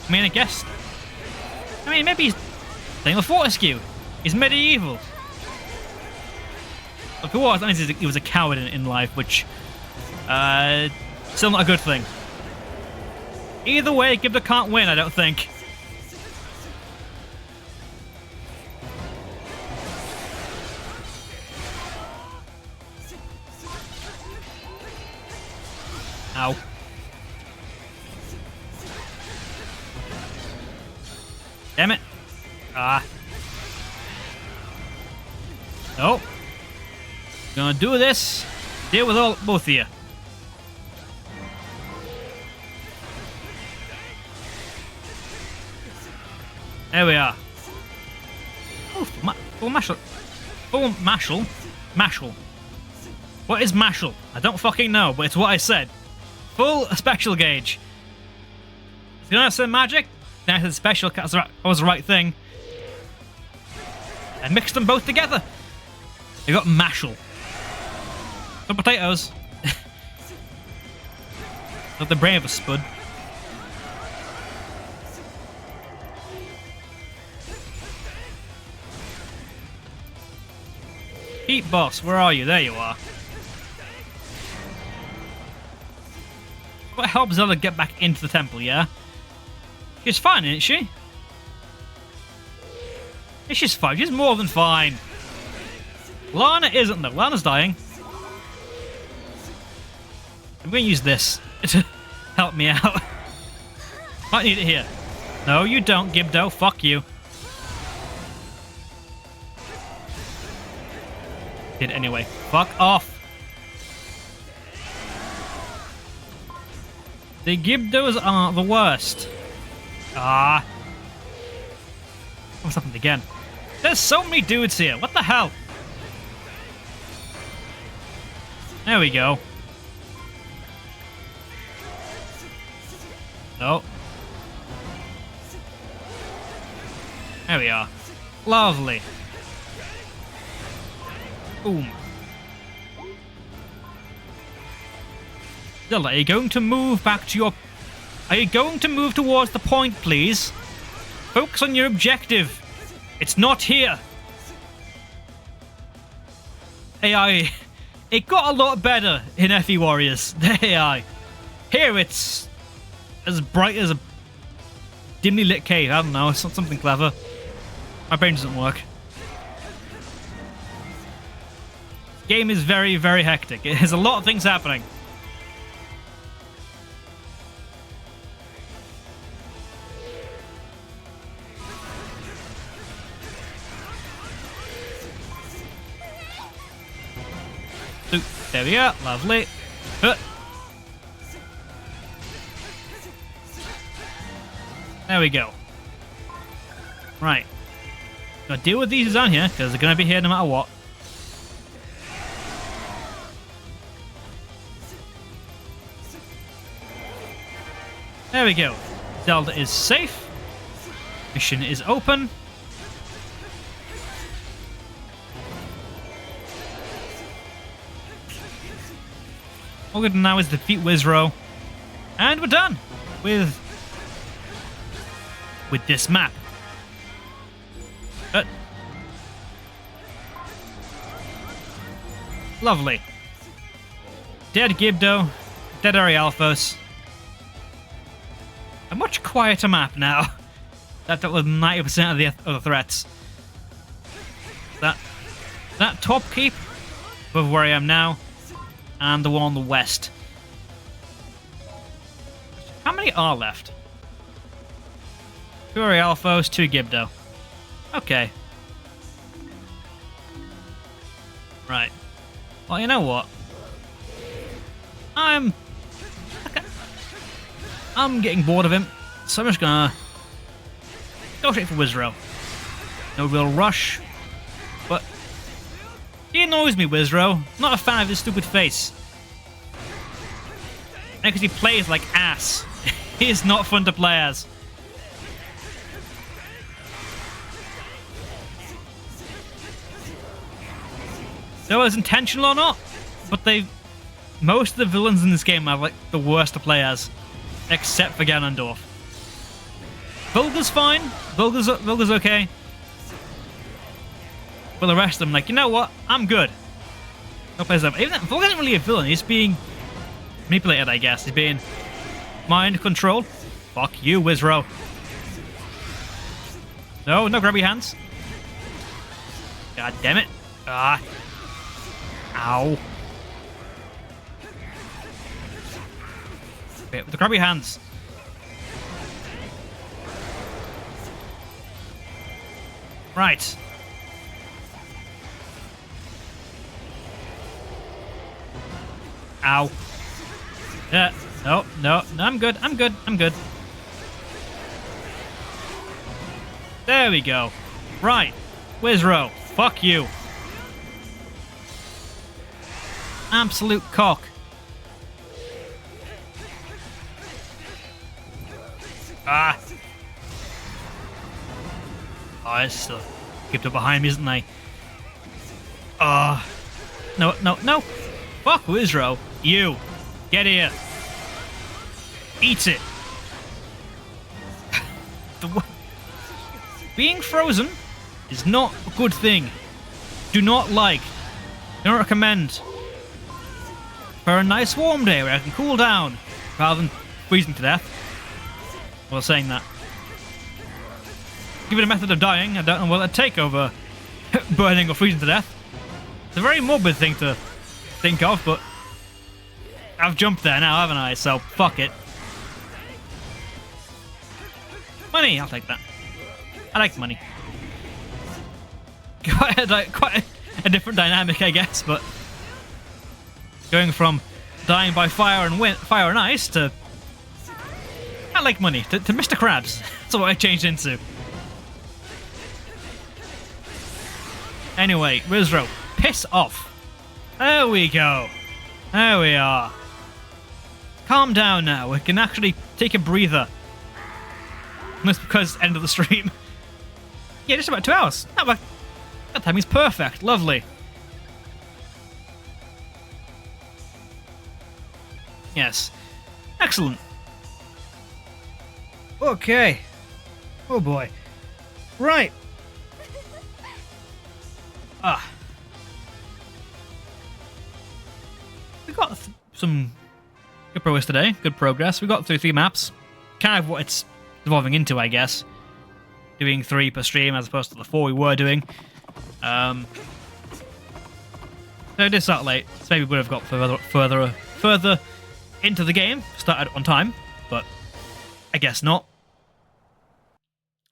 S1: I mean, I guess. I mean, maybe he's playing with Fortescue. He's medieval. If it was, that means he was a coward in life, which still not a good thing. Either way, Gibdo can't win, I don't think. Ow. Damn it. Ah. Nope. Gonna do this. Deal with both of you. There we are. Oh, full mashal. Full mashal. Mashal. What is mashal? I don't fucking know, but it's what I said. Full special gauge. If you don't have some magic, then I said special, that was the right thing. And mixed them both together. You got mashal. Some potatoes. Not the brain of a spud. Heat boss, where are you? There you are. What helps Zelda get back into the temple, yeah? She's fine, isn't she? Yeah, she's fine. She's more than fine. Lana isn't, though. Lana's dying. I'm going to use this to help me out. Might need it here. No, you don't, Gibdo. Fuck you. Did anyway. Fuck off. The Gibdos are the worst. Ah. What's happened again? There's so many dudes here. What the hell? There we go. Oh. There we are. Lovely. Boom. Zelda, are you going to move back to your... Are you going to move towards the point, please? Focus on your objective. It's not here. AI, it got a lot better in FE Warriors, the AI. Here it's as bright as a dimly lit cave. I don't know, it's not something clever. My brain doesn't work. Game is very, very hectic. There's a lot of things happening. There we are, lovely. There we go. Right. Gotta deal with these down here, because they're gonna be here no matter what. There we go. Zelda is safe. Mission is open. All good now is defeat Wizrow. And we're done with this map. Lovely. Dead Gibdo. Dead Arialphos. A much quieter map now. That dealt with 90% of the threats. That top keep above where I am now, and the one on the west. How many are left? 2 Arialphos, 2 Gibdo. Okay. Right. Well, you know what? I'm getting bored of him, so I'm just gonna go straight for Wizrow. No real rush, but he annoys me, Wizrow. Not a fan of his stupid face. And because he plays like ass. He is not fun to play as. That was intentional or not, but most of the villains in this game are like the worst to play as, except for Ganondorf. Vulgar's fine. Vulgar's okay. But the rest of them, like, you know what? I'm good. No place up. Even Vulgar isn't really a villain. He's being manipulated, I guess. He's being mind controlled. Fuck you, Wizrow. No grabby hands. God damn it. Ah. Ow. Okay, with the grabby hands. Right. Ow. Yeah. No, I'm good. There we go. Right. Wizrow. Fuck you. Absolute cock. Ah. Oh, it's still kept up behind me, isn't they? No. Fuck Wizrow. You. Get here. Eat it. Being frozen is not a good thing. Do not like. Don't recommend. For a nice warm day where I can cool down rather than freezing to death. Well, saying that. Given a method of dying, I don't know what I'd take over burning or freezing to death. It's a very morbid thing to think of, but I've jumped there now, haven't I? So, fuck it. Money, I'll take that. I like money. Quite a different dynamic, I guess, but going from dying by fire and ice to I like money to Mr. Krabs. That's what I changed into. Anyway, Wizrow, piss off. There we go. There we are. Calm down now. We can actually take a breather. That's because end of the stream. Yeah, just about 2 hours. That timing's perfect. Lovely. Yes. Excellent. Okay. Oh boy. Right. we got some good progress today. Good progress. We got through 3 maps. Kind of what it's evolving into, I guess. Doing 3 per stream as opposed to the 4 we were doing. So it did start late. So maybe we would have got further into the game. Started on time, but I guess not.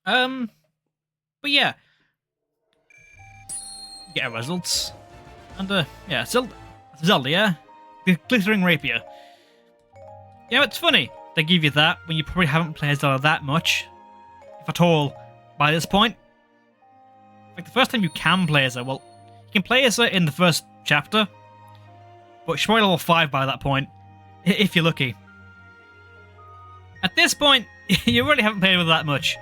S1: But yeah. Get our results. And yeah, Zelda, yeah? Glittering Rapier. Yeah, it's funny. They give you that when you probably haven't played Zelda that much. If at all, by this point. Like, the first time you can play as her, well, you can play as her in the first chapter, but she's probably level 5 by that point, if you're lucky. At this point, you really haven't played with her that much.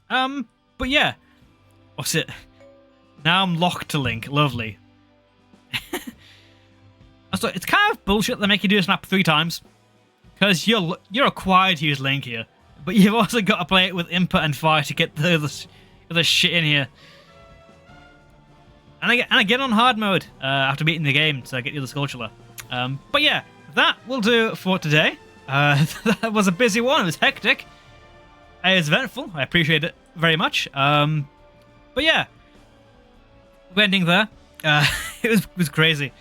S1: But yeah. What's it? Now I'm locked to Link. Lovely. So it's kind of bullshit they make you do this map 3 times. Because you're required to use Link here. But you've also got to play it with input and fire to get the shit in here. And I get on hard mode after beating the game to get the other Skulltula. But yeah, that will do for today. That was a busy one. It was hectic. It was eventful. I appreciate it very much. But yeah, we're ending there. It was crazy.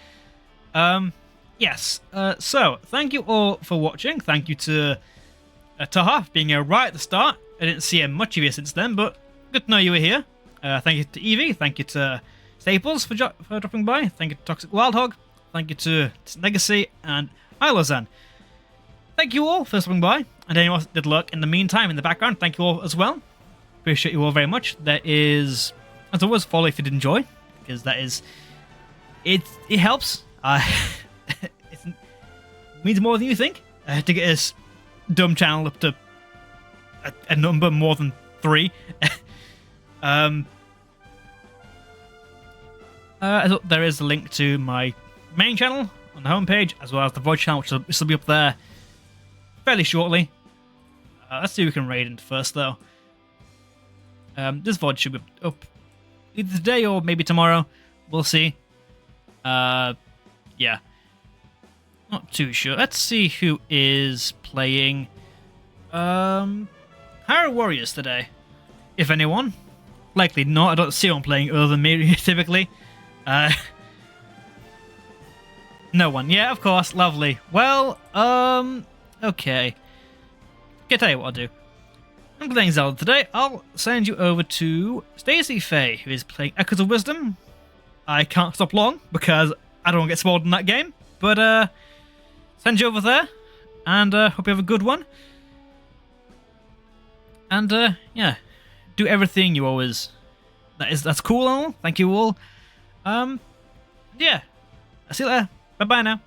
S1: Yes. So thank you all for watching. Thank you to Taha for being here right at the start. I didn't see much of you since then, but good to know you were here. Thank you to Evie. Thank you to Staples for dropping by. Thank you to Toxic Wildhog. Thank you to Legacy and Ilozan. Thank you all for stopping by, and anyone else that did lurk in the meantime in the background, thank you all as well. Appreciate you all very much. There is, as always, follow if you did enjoy, because that is, it helps. It means more than you think to get this dumb channel up to a number more than 3. There is a link to my main channel on the homepage, as well as the VOD channel, which will be up there fairly shortly. Let's see who we can raid into first, though. This VOD should be up either today or maybe tomorrow. We'll see. Yeah. Not too sure. Let's see who is playing Hyrule Warriors today. If anyone. Likely not. I don't see anyone playing other than me, typically. No one. Yeah, of course. Lovely. Well, okay. Can tell you what I'll do. I'm playing Zelda today. I'll send you over to Stacey Faye, who is playing Echoes of Wisdom. I can't stop long because I don't want to get spoiled in that game. But send you over there, and hope you have a good one. And yeah, do everything you always. That's cool and all. Thank you all. Yeah. I'll see you later. Bye bye now.